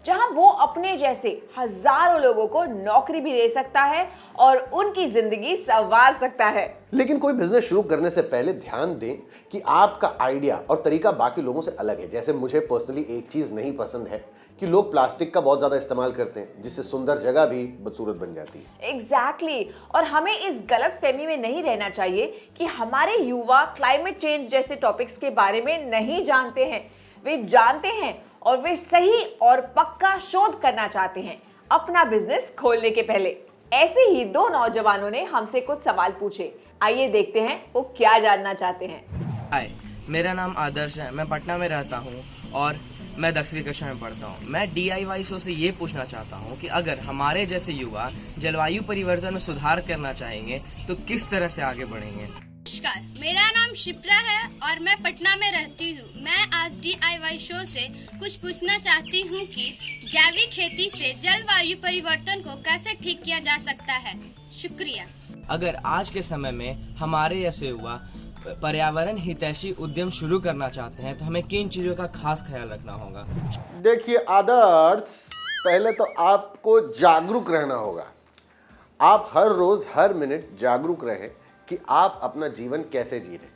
जहां वो अपने जैसे हजारों लोगों को नौकरी भी दे सकता है और उनकी जिंदगी संवार सकता है। लेकिन कोई बिजनेस शुरू करने से पहले ध्यान दें कि आपका आइडिया और तरीका बाकी लोगों से अलग है। जैसे मुझे पर्सनली एक चीज नहीं पसंद है कि लोग प्लास्टिक का बहुत ज्यादा इस्तेमाल करते हैं, जिससे सुंदर जगह भी बदसूरत बन जाती है। एग्जैक्टली। और हमें इस गलतफहमी में नहीं रहना चाहिए कि हमारे युवा क्लाइमेट चेंज जैसे टॉपिक्स के बारे में नहीं जानते हैं। वे जानते हैं और वे सही और पक्का शोध करना चाहते हैं अपना बिजनेस खोलने के पहले। ऐसे ही दो नौजवानों ने हमसे कुछ सवाल पूछे। आइए देखते हैं वो क्या जानना चाहते हैं। हाय, मेरा नाम आदर्श है। मैं पटना में रहता हूँ और मैं 10वीं कक्षा में पढ़ता हूँ। मैं DIY शो से ये पूछना चाहता हूँ कि अगर हमारे जैसे युवा जलवायु परिवर्तन में सुधार करना चाहेंगे तो किस तरह से आगे बढ़ेंगे। नमस्कार, मेरा नाम शिप्रा है और मैं पटना में रहती हूँ। मैं आज DIY शो से कुछ पूछना चाहती हूँ कि जैविक खेती से जलवायु परिवर्तन को कैसे ठीक किया जा सकता है। शुक्रिया। अगर आज के समय में हमारे जैसे युवा पर्यावरण हितैषी उद्यम शुरू करना चाहते हैं तो हमें किन चीजों का खास ख्याल रखना होगा। देखिए आदर्श, पहले तो आपको जागरूक रहना होगा। आप हर रोज हर मिनट जागरूक रहे कि आप अपना जीवन कैसे जी रहे।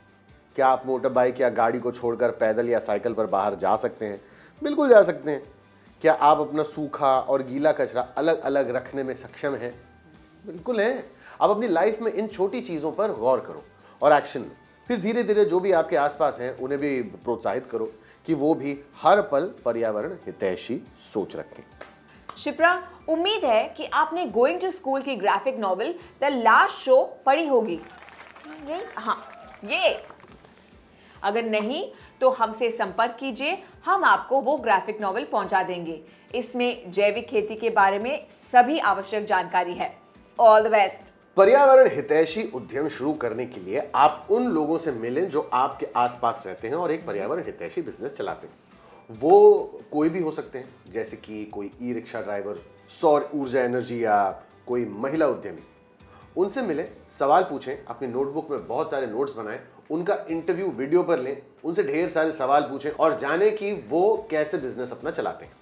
क्या आप मोटर बाइक या गाड़ी को छोड़कर पैदल या साइकिल पर बाहर जा सकते हैं? बिल्कुल जा सकते हैं। क्या आप अपना सूखा और गीला कचरा अलग अलग रखने में सक्षम हैं? बिल्कुल हैं। आप अपनी लाइफ में इन छोटी चीज़ों पर गौर करो और एक्शन लो। फिर धीरे धीरे जो भी आपके आसपास हैं उन्हें भी प्रोत्साहित करो कि वो भी हर पल पर्यावरण हितैषी सोच रखें। शिप्रा, उम्मीद है कि आपने गोइंग टू स्कूल की graphic novel the last show पढ़ी होगी। ये अगर नहीं तो हमसे संपर्क कीजिए, हम आपको वो ग्राफिक नॉवेल पहुंचा देंगे। इसमें जैविक खेती के बारे में सभी आवश्यक जानकारी है। All the best. पर्यावरण हितैषी उद्यम शुरू करने के लिए आप उन लोगों से मिलें जो आपके आसपास रहते हैं और एक पर्यावरण हितैषी बिजनेस चलाते हैं। वो कोई भी हो सकते हैं, जैसे कि कोई ई रिक्शा ड्राइवर, सौर ऊर्जा एनर्जी या कोई महिला उद्यमी। उनसे मिलें, सवाल पूछें, अपनी नोटबुक में बहुत सारे नोट्स बनाएं, उनका इंटरव्यू वीडियो पर लें, उनसे ढेर सारे सवाल पूछें और जानें कि वो कैसे बिजनेस अपना चलाते हैं।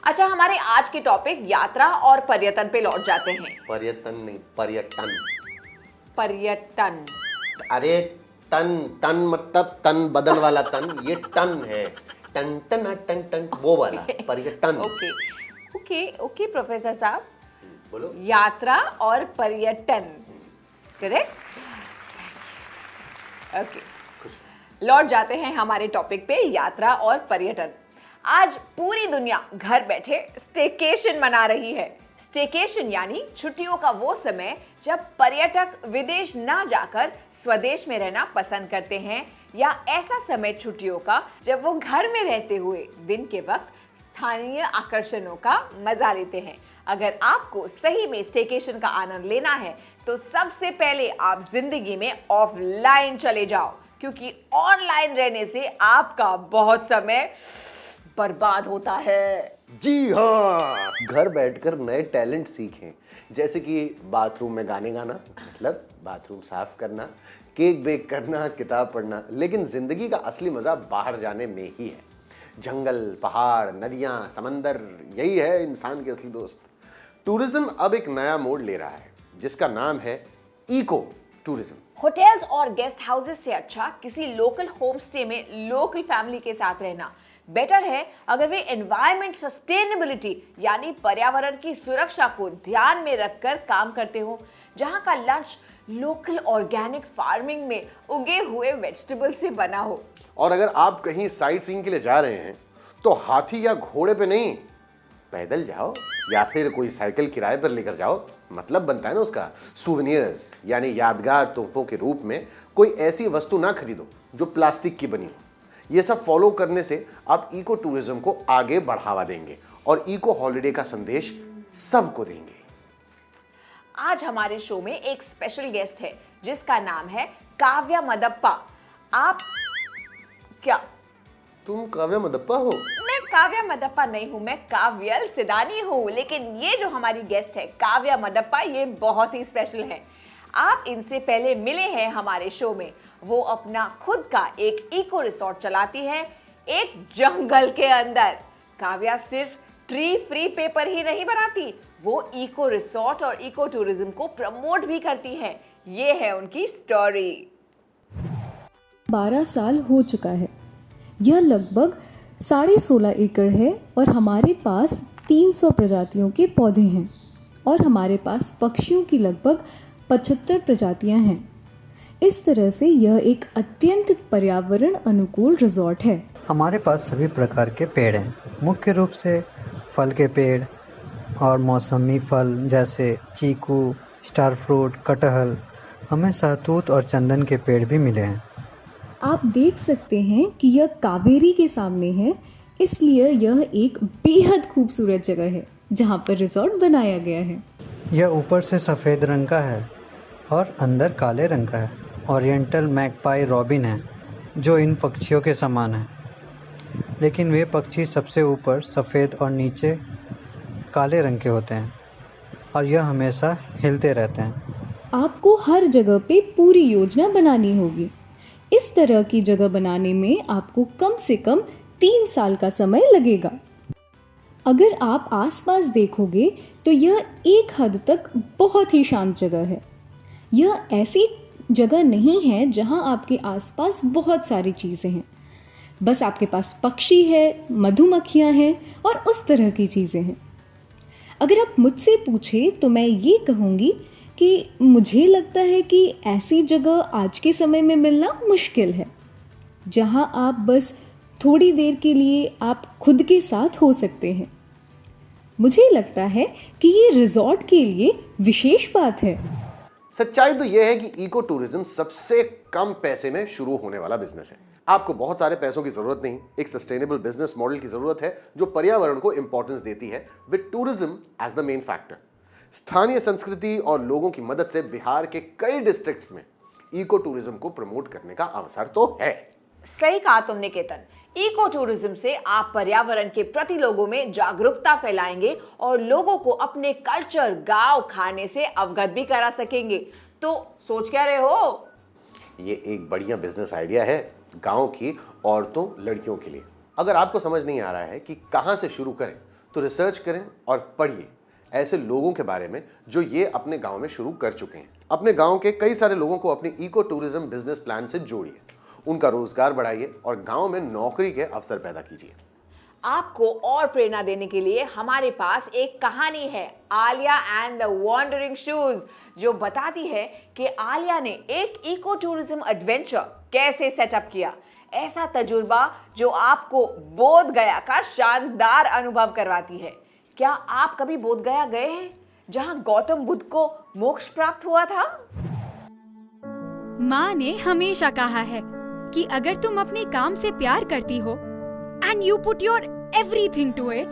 अच्छा, हमारे आज के टॉपिक यात्रा और पर्यटन पे लौट जाते हैं। पर्यटन नहीं, पर्यटन। पर्यटन। अरे तन, तन मतलब तन बदन वाला तन, ये टन है, टन टन टन टन वो वाला पर्यटन। ओके ओके ओके प्रोफेसर साहब, बोलो। यात्रा और पर्यटन, करेक्ट? ओके, लौट जाते हैं हमारे टॉपिक पे, यात्रा और पर्यटन। आज पूरी दुनिया घर बैठे स्टेकेशन मना रही है। स्टेकेशन यानी छुट्टियों का वो समय जब पर्यटक विदेश ना जाकर स्वदेश में रहना पसंद करते हैं, या ऐसा समय छुट्टियों का जब वो घर में रहते हुए दिन के वक्त स्थानीय आकर्षणों का मजा लेते हैं। अगर आपको सही में स्टेकेशन का आनंद लेना है तो सबसे पहले आप जिंदगी में ऑफलाइन चले जाओ, क्योंकि ऑनलाइन रहने से आपका बहुत समय बर्बाद होता है। जी हाँ, घर बैठकर नए टैलेंट सीखें, जैसे कि बाथरूम में गाने गाना, मतलब बाथरूम साफ करना, केक बेक करना, किताब पढ़ना। लेकिन जिंदगी का असली मजा बाहर जाने में ही है। जंगल, पहाड़, नदियां, समंदर, यही है इंसान के असली दोस्त। टूरिज्म अब एक नया मोड़ ले रहा है, जिसका नाम है इको टूरिज्म। होटल्स और गेस्ट हाउसेस से अच्छा किसी लोकल होम स्टे में लोकल फैमिली के साथ रहना बेटर है, अगर वे एनवायरमेंट सस्टेनेबिलिटी यानी पर्यावरण की सुरक्षा को ध्यान में रखकर काम करते हो, जहां का लंच लोकल ऑर्गेनिक फार्मिंग में उगे हुए वेजिटेबल से बना हो। और अगर आप कहीं साइट सीइंग के लिए जा रहे हैं तो हाथी या घोड़े पे नहीं, पैदल जाओ या फिर कोई साइकिल किराए पर लेकर जाओ। मतलब बनता है ना उसका, सुवेनियर्स यानी यादगार तोहफों के रूप में कोई ऐसी वस्तु ना खरीदो जो प्लास्टिक की बनी हो। ये सब फॉलो करने से आप इको टूरिज्म को आगे बढ़ावा देंगे और इको हॉलिडे का संदेश सबको देंगे। आज हमारे शो में एक स्पेशल गेस्ट है जिसका नाम है काव्या मदप्पा। आप क्या? तुम काव्या मदप्पा हो? मैं काव्या मदप्पा नहीं हूँ, मैं काव्यल सिदानी हूँ। लेकिन ये जो हमारी गेस्ट है काव्या मदप्पा, ये बहुत ही स्पेशल है। आप इनसे पहले मिले हैं हमारे शो में। वो अपना खुद का एक इको रिसोर्ट चलाती है एक जंगल के अंदर। काव्या सिर्फ ट्री फ्री पेपर ही नहीं बनाती, वो इको रिसोर्ट और इको टूरिज्म को प्रमोट भी करती है। ये है उनकी स्टोरी। 12 साल हो चुका है। यह लगभग 16.5 एकड़ है और हमारे पास 300 प्रजातियों के पौधे हैं और हमारे पास पक्षियों की लगभग 75 प्रजातियां हैं। इस तरह से यह एक अत्यंत पर्यावरण अनुकूल रिजॉर्ट है। हमारे पास सभी प्रकार के पेड़ हैं, मुख्य रूप से फल के पेड़ और मौसमी फल जैसे चीकू, स्टार फ्रूट, कटहल। हमें सहतूत और चंदन के पेड़ भी मिले हैं। आप देख सकते हैं कि यह कावेरी के सामने है, इसलिए यह एक बेहद खूबसूरत जगह है जहां पर रिजॉर्ट बनाया गया है। यह ऊपर से सफ़ेद रंग का है और अंदर काले रंग का है। ओरिएंटल मैगपाई रॉबिन है जो इन पक्षियों के समान है, लेकिन वे पक्षी सबसे ऊपर सफ़ेद और नीचे काले रंग के होते हैं और यह हमेशा हिलते रहते हैं। आपको हर जगह पे पूरी योजना बनानी होगी। इस तरह की जगह बनाने में आपको कम से कम 3 साल का समय लगेगा। अगर आप आसपास देखोगे तो यह एक हद तक बहुत ही शांत जगह है। यह ऐसी जगह नहीं है जहां आपके आसपास बहुत सारी चीज़ें हैं। बस आपके पास पक्षी है, मधुमक्खियां हैं और उस तरह की चीज़ें हैं। अगर आप मुझसे पूछें तो मैं ये कहूँगी कि मुझे लगता है कि ऐसी जगह आज के समय में मिलना मुश्किल है, जहां आप बस थोड़ी देर के लिए आप खुद के साथ हो सकते हैं। मुझे लगता है कि ये रिजॉर्ट के लिए विशेष बात है। सच्चाई तो यह है कि इको टूरिज्म सबसे कम पैसे में शुरू होने वाला बिजनेस है। आपको बहुत सारे पैसों की जरूरत नहीं, एक सस्टेनेबल बिजनेस मॉडल की जरूरत है जो पर्यावरण को इंपॉर्टेंस देती है, with tourism as the main factor. स्थानीय संस्कृति और लोगों की मदद से बिहार के कई डिस्ट्रिक्ट्स में इको टूरिज्म को प्रमोट करने का अवसर तो है। सही कहा तुमने केतन। इको टूरिज्म से आप पर्यावरण के प्रति लोगों में जागरूकता फैलाएंगे और लोगों को अपने कल्चर, गांव, खाने से अवगत भी करा सकेंगे। तो सोच क्या रहे हो? ये एक बढ़िया बिजनेस आइडिया है गांव की औरतों, लड़कियों के लिए। अगर आपको समझ नहीं आ रहा है कि कहां से शुरू करें तो रिसर्च करें और पढ़िए ऐसे लोगों के बारे में जो ये अपने गांव में शुरू कर चुके हैं। अपने गांव के कई सारे लोगों को अपने इको टूरिज्म बिजनेस प्लान से जोड़िए, उनका रोजगार बढ़ाइए और गांव में नौकरी के अवसर पैदा कीजिए। आपको और प्रेरणा देने के लिए हमारे पास एक कहानी है, Alia and the wandering shoes, जो बताती है कि आलिया ने एक इको टूरिज्म एडवेंचर कैसे सेटअप किया। ऐसा तजुर्बा जो आपको बोध गया का शानदार अनुभव करवाती है। क्या आप कभी बोध गया गए हैं, जहां गौतम बुद्ध को मोक्ष प्राप्त हुआ था? माँ ने हमेशा कहा है कि अगर तुम अपने काम से प्यार करती हो and you put your everything to it,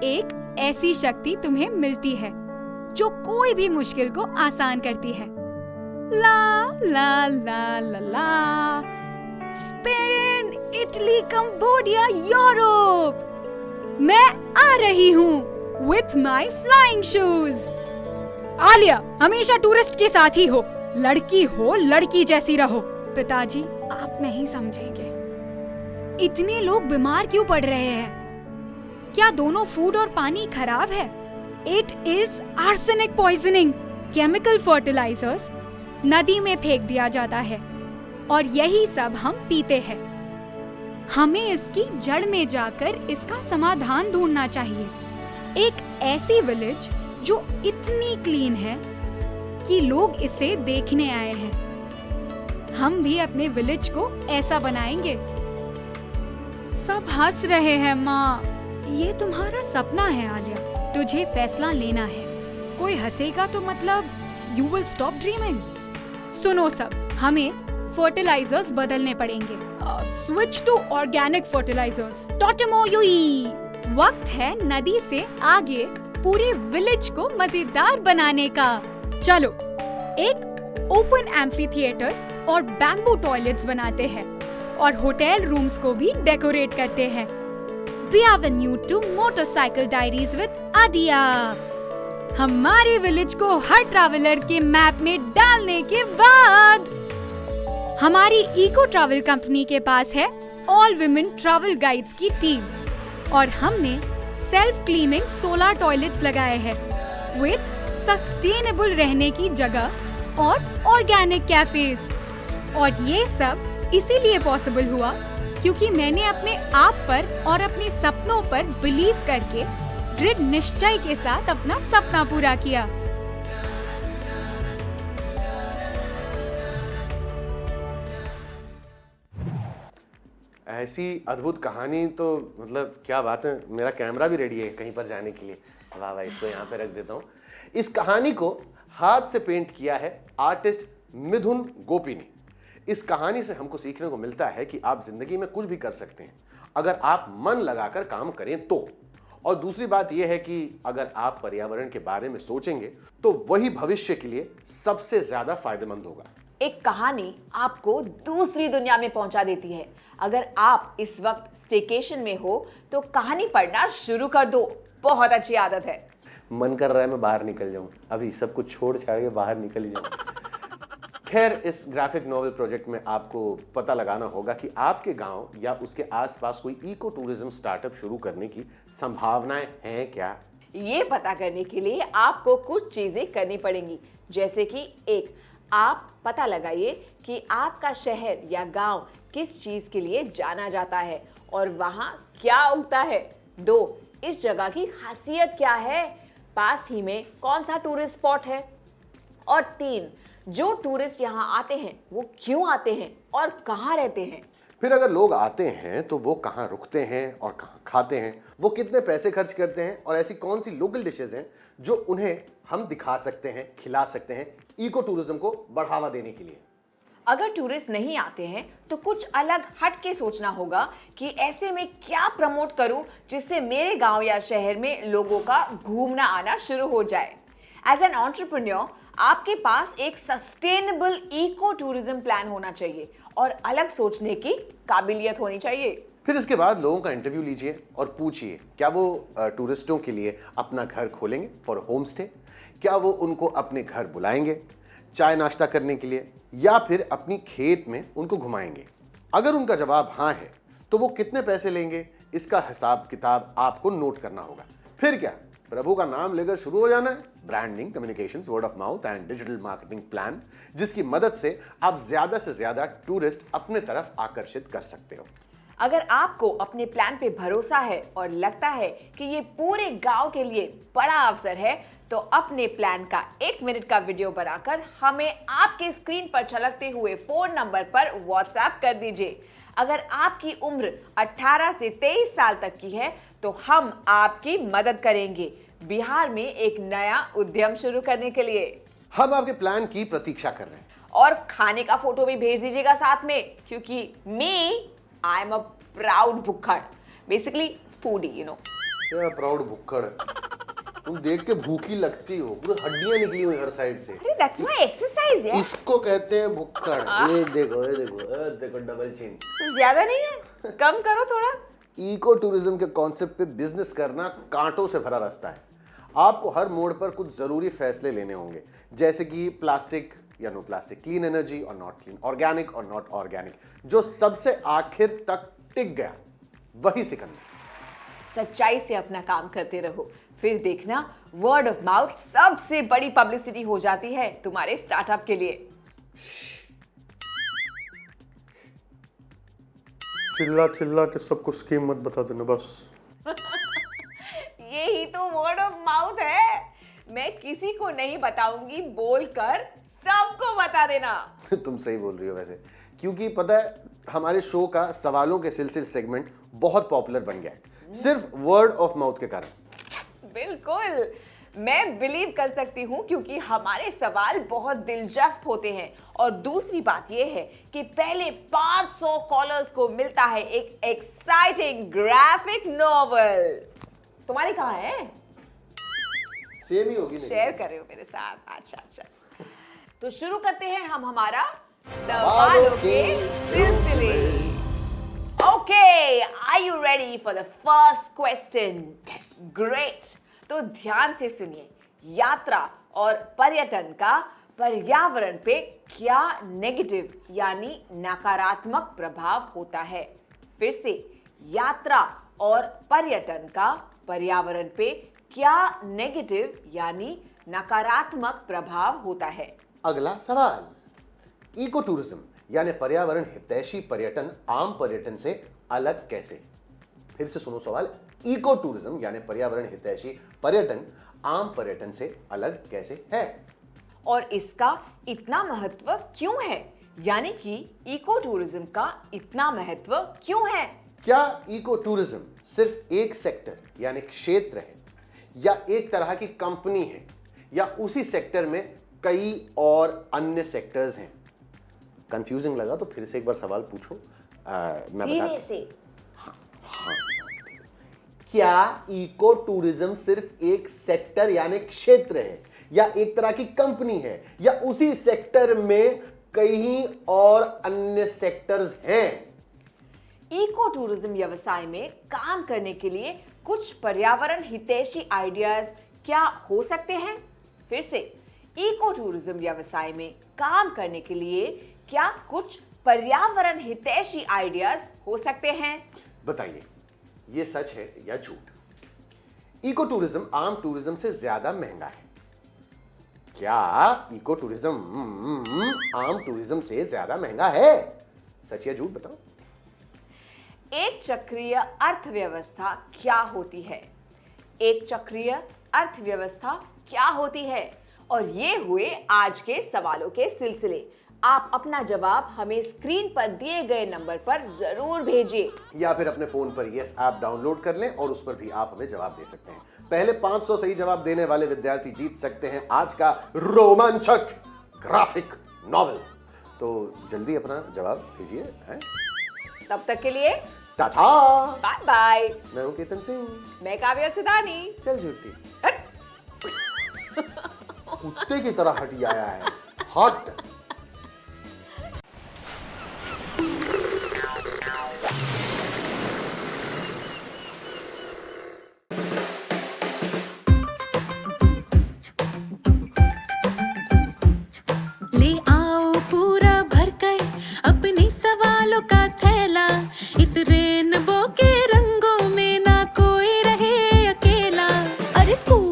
एक ऐसी शक्ति तुम्हें मिलती है जो कोई भी मुश्किल को आसान करती है। ला ला ला ला ला, स्पेन, इटली, कंबोडिया, यूरोप, मैं आ रही हूँ with my flying shoes. Alia, हमेशा टूरिस्ट के साथ ही हो, लड़की हो लड़की जैसी रहो। पिताजी, आप नहीं समझेंगे, इतने लोग बीमार क्यों पड़ रहे हैं? क्या दोनों फूड और पानी खराब है? It is arsenic poisoning. Chemical fertilisers नदी में फेंक दिया जाता है और यही सब हम पीते हैं। हमें इसकी जड़ में जाकर इसका समाधान ढूंढना चाहिए। एक ऐसी विलेज जो इतनी क्लीन है कि लोग इसे देखने आए हैं। हम भी अपने विलेज को ऐसा बनाएंगे। सब हंस रहे हैं माँ। ये तुम्हारा सपना है आलिया, तुझे फैसला लेना है। कोई हंसेगा तो मतलब यू विल स्टॉप ड्रीमिंग। सुनो सब, हमें फर्टिलाइजर्स बदलने पड़ेंगे। Switch to organic fertilizers. टोटेमोयुई। वक्त है नदी से आगे पूरे विलेज को मजेदार बनाने का। चलो, एक ओपन एम्फी थिएटर और बैम्बू टॉयलेट्स बनाते हैं और होटल रूम्स को भी डेकोरेट करते हैं। बियावेन्यू to motorcycle diaries with Aadiya. हमारे विलेज को हर ट्रैवलर के मैप में डालने के बाद हमारी इको ट्रैवल कंपनी के पास है ऑल विमेन ट्रैवल गाइड्स की टीम और हमने सेल्फ क्लीनिंग सोलर टॉयलेट्स लगाए हैं विद सस्टेनेबल रहने की जगह और ऑर्गेनिक कैफेज। और ये सब इसीलिए पॉसिबल हुआ क्योंकि मैंने अपने आप पर और अपने सपनों पर बिलीव करके दृढ़ निश्चय के साथ अपना सपना पूरा किया। ऐसी अद्भुत कहानी तो मतलब क्या बात है। मेरा कैमरा भी रेडी है कहीं पर जाने के लिए। वाह वाह, इसको यहाँ पे रख देता हूँ। इस कहानी को हाथ से पेंट किया है आर्टिस्ट मिथुन गोपी ने। इस कहानी से हमको सीखने को मिलता है कि आप जिंदगी में कुछ भी कर सकते हैं अगर आप मन लगाकर काम करें तो। और दूसरी बात यह है कि अगर आप पर्यावरण के बारे में सोचेंगे तो वही भविष्य के लिए सबसे ज्यादा फायदेमंद होगा। एक कहानी आपको दूसरी दुनिया में पहुंचा देती है। अगर आप इस वक्त स्टेकेशन में हो तो कहानी पढ़ना शुरू कर दो। बहुत अच्छी आदत है। मन कर रहा है मैं बाहर निकल जाऊं, अभी सब कुछ छोड़ छाड़ के बाहर निकल ही जाऊं। खैर, इस ग्राफिक नॉवेल प्रोजेक्ट में आपको पता लगाना होगा कि आपके गांव या उसके आसपास कोई इको टूरिज्म स्टार्टअप शुरू करने की संभावनाएं हैं क्या। ये पता करने के लिए आपको कुछ चीजें करनी पड़ेंगी, जैसे कि एक, आप पता लगाइए कि आपका शहर या गांव किस चीज के लिए जाना जाता है और वहां क्या उगता है। 2, इस जगह की खासियत क्या है, पास ही में कौन सा टूरिस्ट स्पॉट है। और 3, जो टूरिस्ट यहाँ आते हैं वो क्यों आते हैं और कहाँ रहते हैं। फिर अगर लोग आते हैं तो वो कहाँ रुकते हैं और कहाँ खाते हैं, वो कितने पैसे खर्च करते हैं और ऐसी कौन सी लोकल डिशेज हैं जो उन्हें हम दिखा सकते हैं, खिला सकते हैं इको टूरिज्म को बढ़ावा देने के लिए। अगर टूरिस्ट नहीं आते हैं तो कुछ अलग हट के सोचना होगा कि ऐसे में क्या प्रमोट करूं जिससे मेरे गांव या शहर में लोगों का घूमना आना शुरू हो जाए। एज एन एंटरप्रेन्योर आपके पास एक सस्टेनेबल इको टूरिज्म प्लान होना चाहिए और अलग सोचने की काबिलियत होनी चाहिए। फिर इसके बाद लोगों का इंटरव्यू लीजिए और पूछिए क्या वो टूरिस्टों के लिए अपना घर खोलेंगे फॉर होम स्टे, क्या वो उनको अपने घर बुलाएंगे चाय नाश्ता करने के लिए, या फिर अपनी खेत में उनको घुमाएंगे। अगर उनका जवाब हाँ है तो वो कितने पैसे लेंगे, इसका हिसाब किताब आपको नोट करना होगा। फिर क्या, प्रभु का नाम लेकर शुरू हो जाना है। Branding, communications, word of mouth and digital marketing plan, जिसकी मदद से आप ज्यादा से ज्यादा टूरिस्ट अपने तरफ आकर्षित कर सकते हो। अगर आपको अपने प्लान पे भरोसा है और लगता है कि ये पूरे गांव के लिए बड़ा अवसर है, तो अपने प्लान का 1 मिनट का वीडियो बनाकर हमें आपके स्क्रीन पर छलकते हुए फोन नंबर पर व्हाट्सएप कर दीजिए। अगर आपकी उम्र 18 से 23 साल तक की है तो हम आपकी मदद करेंगे बिहार में एक नया उद्यम शुरू करने के लिए। हम आपके प्लान की प्रतीक्षा कर रहे हैं। और खाने का फोटो भी भेज दीजिएगा साथ में, क्योंकि आई एम अ प्राउड भुक्खड़, बेसिकली फूडी, यू नो। क्या प्राउड भुक्खड़? तुम देख के भूखी लगती हो, पूरी हड्डियां निकली हुई हर साइड से। अरे दैट्स माय एक्सरसाइज यार। इसको कहते हैं भुक्खड़। ये देखो, ये देखो, देखो डबल चिन। ज्यादा नहीं है, कम करो थोड़ा। इको टूरिज्म के कॉन्सेप्ट पे बिजनेस करना कांटों से भरा रास्ता है। आपको हर मोड़ पर कुछ जरूरी फैसले लेने होंगे, जैसे कि प्लास्टिक या नो प्लास्टिक, क्लीन एनर्जी और नॉट क्लीन, ऑर्गेनिक और नॉट ऑर्गेनिक। जो सबसे आखिर तक टिक गया वही सिकंदर। सच्चाई से अपना काम करते रहो, फिर देखना वर्ड ऑफ माउथ सबसे बड़ी पब्लिसिटी हो जाती है तुम्हारे स्टार्टअप के लिए। चिल्ला चिल्ला के सबको स्कीम मत बता देना बस। यही तो वर्ड ऑफ माउथ है। मैं किसी को नहीं बताऊंगी बोलकर सबको बता देना। तुम सही बोल रही हो वैसे, क्योंकि पता है हमारे शो का सवालों के सिलसिले सेगमेंट बहुत पॉपुलर बन गया है सिर्फ वर्ड ऑफ माउथ के कारण। बिल्कुल, मैं बिलीव कर सकती हूँ क्योंकि हमारे सवाल बहुत दिलचस्प होते हैं। और दूसरी बात यह है कि पहले 500 कॉलर्स को मिलता है एक एक्साइटिंग ग्राफिक नॉवेल। तुम्हारी कहाँ है? सेम ही होगी। शेयर कर रहे हो मेरे साथ? अच्छा। तो शुरू करते हैं हम हमारा सवालों के सिलसिले। Okay, are you ready for the first question? Yes. Great. तो ध्यान से सुनिए। यात्रा और पर्यटन का पर्यावरण पे क्या नेगेटिव यानी नकारात्मक प्रभाव होता है? फिर से, यात्रा और पर्यटन का पर्यावरण पे क्या नेगेटिव यानी नकारात्मक प्रभाव होता है? अगला सवाल, इको टूरिज्म यानी पर्यावरण हितैषी पर्यटन आम पर्यटन से अलग कैसे? फिर से सुनो सवाल, इको टूरिज्म यानी पर्यावरण हितैषी पर्यटन आम पर्यटन से अलग कैसे है? और इसका इतना महत्व क्यों है? यानी कि इको टूरिज्म का इतना महत्व क्यों है? क्या इको टूरिज्म सिर्फ एक सेक्टर यानी क्षेत्र है, या एक तरह की कंपनी है, या उसी सेक्टर में कई और अन्य सेक्टर्स हैं? कंफ्यूजिंग लगा तो फिर से एक बार सवाल पूछो। मैं धीरे से। हाँ। क्या इको टूरिज्म सिर्फ एक सेक्टर यानी क्षेत्र है, या एक तरह की कंपनी है, या उसी सेक्टर में कई और अन्य सेक्टर्स हैं? इको टूरिज्म व्यवसाय में काम करने के लिए कुछ पर्यावरण हितैषी आइडियाज क्या हो सकते हैं? फिर से, इको टूरिज्म व्यवसाय में काम करने के लिए क्या कुछ पर्यावरण हितैषी आइडियाज हो सकते हैं? बताइए, ये सच है या झूठ? इको टूरिज्म आम टूरिज्म से ज्यादा महंगा है। क्या इको टूरिज्म आम टूरिज्म से ज्यादा महंगा है? सच या झूठ बताओ। एक चक्रीय अर्थव्यवस्था क्या होती है? एक चक्रीय अर्थव्यवस्था क्या होती है? और ये हुए आज के सवालों के सिलसिले। आप अपना जवाब हमें स्क्रीन पर दिए गए नंबर पर जरूर भेजिए, या फिर अपने फोन पर यस ऐप डाउनलोड कर लें और उस पर भी आप हमें जवाब दे सकते हैं। पहले 500 सही जवाब देने वाले विद्यार्थी जीत सकते हैं आज का रोमांचक ग्राफिक नॉवेल। तो जल्दी अपना जवाब भेजिए। तब तक के लिए टाटा, बाय बाय। मैं हूं केतन सिंह। मैं काव्या सिदानी। चल झूठी। कुत्ते की तरह हटी आया है। हट। ले आओ पूरा भरकर अपने सवालों का थैला, इस रेनबो के रंगों में ना कोई रहे अकेला। अरे स्कूल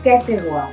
कैसे हो आप?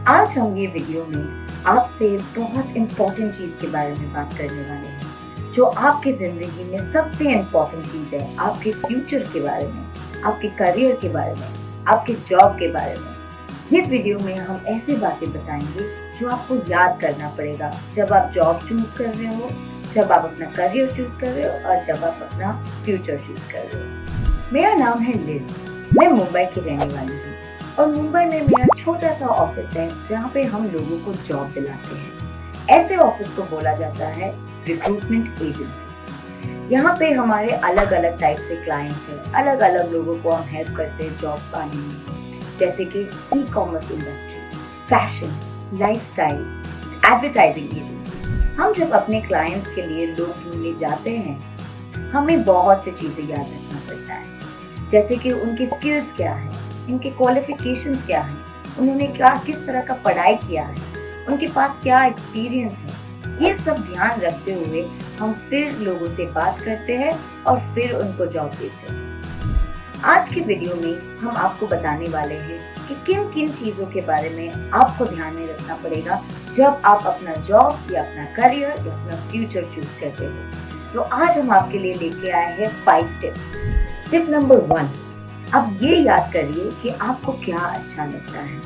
आज हम ये वीडियो में आपसे बहुत इम्पोर्टेंट चीज के बारे में बात करने वाले हैं, जो आपकी जिंदगी में सबसे इम्पोर्टेंट चीज है, आपके फ्यूचर के बारे में, आपके करियर के बारे में, आपके जॉब के बारे में। इस वीडियो में हम ऐसे बातें बताएंगे जो आपको याद करना पड़ेगा जब आप जॉब चूज कर रहे हो, जब आप अपना करियर चूज कर रहे हो और जब आप अपना फ्यूचर चूज कर रहे हो। मेरा नाम है लिज, मैं मुंबई की रहने वाली हूँ और मुंबई में मेरा छोटा सा ऑफिस है जहाँ पे हम लोगों को जॉब दिलाते हैं। ऐसे ऑफिस को बोला जाता है रिक्रूटमेंट एजेंसी। यहाँ पे हमारे अलग अलग टाइप से क्लाइंट्स हैं, अलग अलग लोगों को हम हेल्प करते हैं जॉब पाने में, जैसे कि e commerce industry, fashion, lifestyle, advertising agency. हम जब अपने क्लाइंट्स के लिए लोग ढूंढने जाते हैं, हमें बहुत सी चीजें याद रखना पड़ता है, जैसे कि उनकी स्किल्स क्या है, इनके क्वालिफिकेशंस क्या है, उन्होंने किस तरह का पढ़ाई किया है, उनके पास क्या एक्सपीरियंस है। ये सब ध्यान रखते हुए हम फिर लोगों से बात करते हैं और फिर उनको जॉब देते हैं। आज की वीडियो में हम आपको बताने वाले हैं कि किन किन चीजों के बारे में आपको ध्यान में रखना पड़ेगा जब आप अपना जॉब या अपना करियर या अपना फ्यूचर चूज करते हो। तो आज हम आपके लिए लेके आए हैं 5 टिप्स। टिप नंबर 1, अब ये याद करिए कि आपको क्या अच्छा लगता है,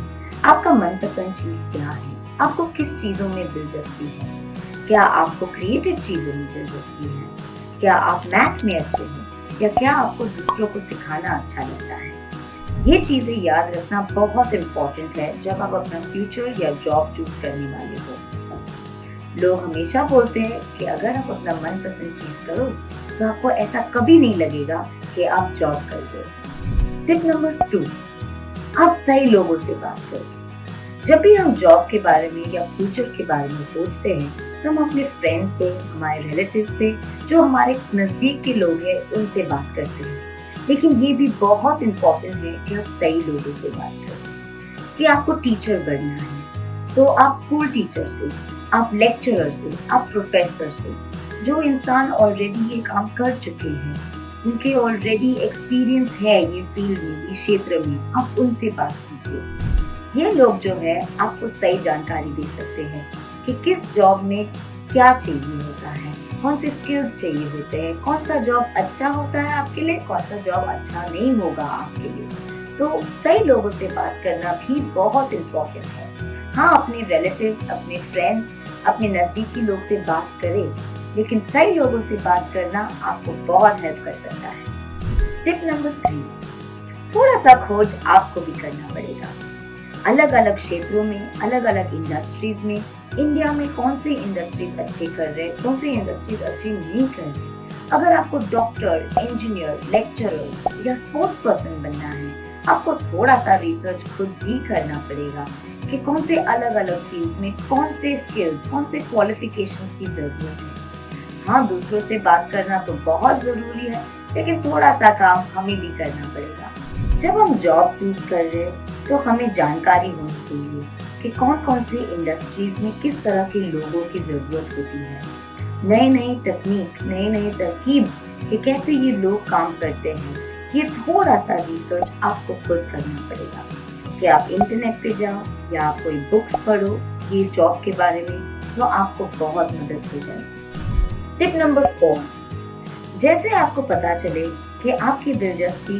आपका मनपसंद चीज क्या है, आपको किस चीजों में दिलचस्पी है। क्या आपको क्रिएटिव चीजों में दिलचस्पी है, क्या आप मैथ में अच्छे हैं, या क्या आपको दूसरों को सिखाना अच्छा लगता है। ये चीजें याद रखना बहुत इम्पोर्टेंट है जब आप अपना फ्यूचर या जॉब चूज करने वाले हो। लोग हमेशा बोलते हैं कि अगर आप अपना मनपसंद चीज करो तो आपको ऐसा कभी नहीं लगेगा कि आप जॉब कर रहे। टिप नंबर 2, आप सही लोगों से बात करो। जब भी हम जॉब के बारे में या फ्यूचर के बारे में सोचते हैं तो हम अपने फ्रेंड से, हमारे रिलेटिव से, जो हमारे नजदीक के लोग हैं उनसे बात करते हैं। लेकिन ये भी बहुत इम्पोर्टेंट है कि आप सही लोगों से बात करें। कि आपको टीचर बनना है तो आप स्कूल टीचर से, आप लेक्चरर से, आप प्रोफेसर से, जो इंसान ऑलरेडी ये काम कर चुके हैं, जिनके ऑलरेडी एक्सपीरियंस है ये फील्ड में, ये क्षेत्र में, आप उनसे बात कीजिए। ये लोग जो है आपको सही जानकारी दे सकते हैं कि किस जॉब में क्या चाहिए होता है, कौन से स्किल्स चाहिए होते हैं, कौन सा जॉब अच्छा होता है आपके लिए, कौन सा जॉब अच्छा नहीं होगा आपके लिए। तो सही लोगों से बात करना भी बहुत इम्पोर्टेंट है। हाँ, अपने रिलेटिव्स, अपने फ्रेंड्स, अपने नजदीकी लोग से बात करें, लेकिन सही लोगों से बात करना आपको बहुत हेल्प कर सकता है। टिप नंबर 3, थोड़ा सा खोज आपको भी करना पड़ेगा। अलग अलग क्षेत्रों में, अलग अलग इंडस्ट्रीज में, इंडिया में कौन सी इंडस्ट्रीज अच्छे कर रहे हैं, कौन सी इंडस्ट्रीज अच्छे नहीं कर रहे। अगर आपको डॉक्टर, इंजीनियर, लेक्चरर या स्पोर्ट्स पर्सन बनना है, आपको थोड़ा सा रिसर्च खुद भी करना पड़ेगा कि कौन से अलग अलग फील्ड्स में कौन से स्किल्स, कौन से क्वालिफिकेशंस की जरूरत है। हाँ, दूसरों से बात करना तो बहुत जरूरी है, लेकिन थोड़ा सा काम हमें भी करना पड़ेगा। जब हम जॉब चूज कर रहे हैं तो हमें जानकारी होनी चाहिए कि कौन कौन सी इंडस्ट्रीज में किस तरह के लोगों की जरूरत होती है, नई नई तकनीक, नई नई तरकीब कि कैसे ये लोग काम करते हैं। ये थोड़ा सा रिसर्च आपको खुद करना पड़ेगा कि आप इंटरनेट पे जाओ या आप कोई बुक्स पढ़ो ये जॉब के बारे में, तो आपको बहुत मदद हो जाएगी। टिप नंबर 4, जैसे आपको पता चले कि आपकी दिलचस्पी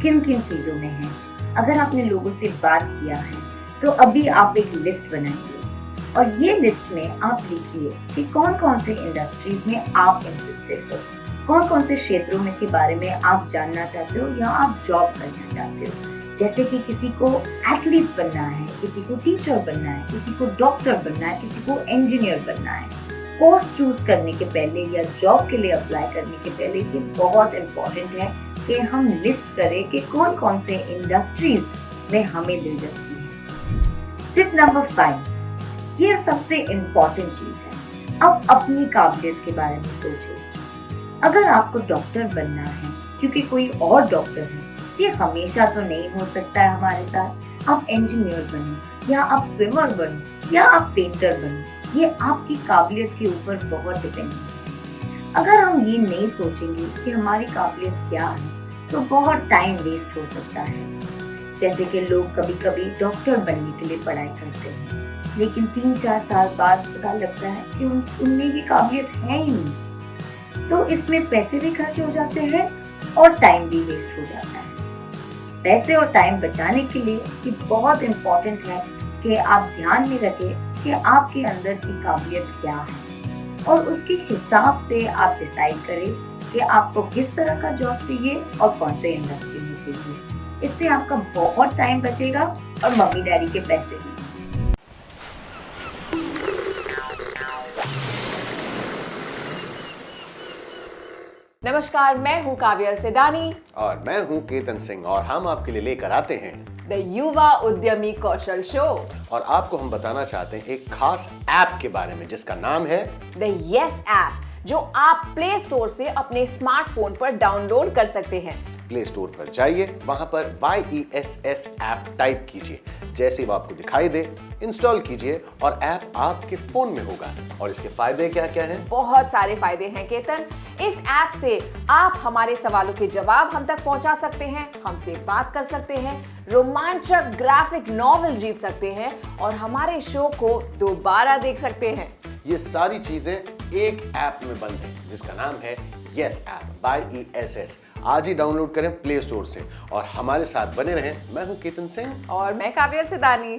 किन किन चीजों में है, अगर आपने लोगों से बात किया है तो अभी आप एक लिस्ट बनाइए और ये लिस्ट में आप लिखिए कि कौन कौन से इंडस्ट्रीज में आप इंटरेस्टेड हो, कौन कौन से क्षेत्रों में के बारे में आप जानना चाहते हो या आप जॉब करना चाहते हो। जैसे कि किसी को एथलीट बनना है, किसी को टीचर बनना है, किसी को डॉक्टर बनना है, किसी को इंजीनियर बनना है। कोर्स चूज करने के पहले या जॉब के लिए अप्लाई करने के पहले ये बहुत इम्पोर्टेंट है कि हम लिस्ट करें कि कौन कौन से इंडस्ट्रीज में हमें दिलचस्पी है। टिप नंबर 5, ये सबसे इम्पोर्टेंट चीज है। अब अपनी काबिलियत के बारे में सोचें। अगर आपको डॉक्टर बनना है क्योंकि कोई और डॉक्टर है, ये हमेशा तो नहीं हो सकता है हमारे साथ। आप इंजीनियर बनो या आप स्विमर बनो या आप पेंटर बनो, ये आपकी काबिलियत के ऊपर बहुत डिपेंड है। अगर हम ये नहीं सोचेंगे कि हमारी काबिलियत क्या है तो बहुत टाइम वेस्ट हो सकता है। जैसे कि लोग कभी कभी डॉक्टर बनने के लिए पढ़ाई करते हैं, लेकिन 3-4 साल बाद पता लगता है कि उनमें ये काबिलियत है ही नहीं। तो इसमें पैसे भी खर्च हो जाते हैं और टाइम भी वेस्ट हो जाता है। पैसे और टाइम बचाने के लिए ये बहुत इम्पोर्टेंट है कि आप ध्यान में रखें कि आपके अंदर की काबिलियत क्या है और उसके हिसाब से आप डिसाइड करें कि आपको किस तरह का जॉब चाहिए और कौन से इंडस्ट्री में चाहिए। इससे आपका बहुत टाइम बचेगा और मम्मी डैडी के पैसे भी। नमस्कार, मैं हूँ काव्या सेदानी और मैं हूँ केतन सिंह और हम आपके लिए लेकर आते हैं द युवा उद्यमी कौशल शो। और आपको हम बताना चाहते हैं एक खास ऐप के बारे में जिसका नाम है द यस ऐप, जो आप प्ले स्टोर से अपने स्मार्टफोन पर डाउनलोड कर सकते हैं। प्ले स्टोर पर जाइए, वहां पर YESS ऐप टाइप कीजिए। जैसे ही वो आपको दिखाई दे, इंस्टॉल कीजिए और ऐप आपके फोन में होगा। और इसके फायदे क्या क्या हैं? बहुत सारे फायदे हैं केतन। इस ऐप से आप हमारे सवालों के जवाब हम तक पहुंचा सकते हैं, हमसे बात कर सकते हैं, रोमांचक ग्राफिक नॉवेल जीत सकते हैं और हमारे शो को दोबारा देख सकते हैं। ये सारी चीजें एक ऐप में बंद है जिसका नाम है यस ऐप, YESS। आज ही डाउनलोड करें प्ले स्टोर से और हमारे साथ बने रहें। मैं हूं केतन सिंह और मैं काव्या सेदानी।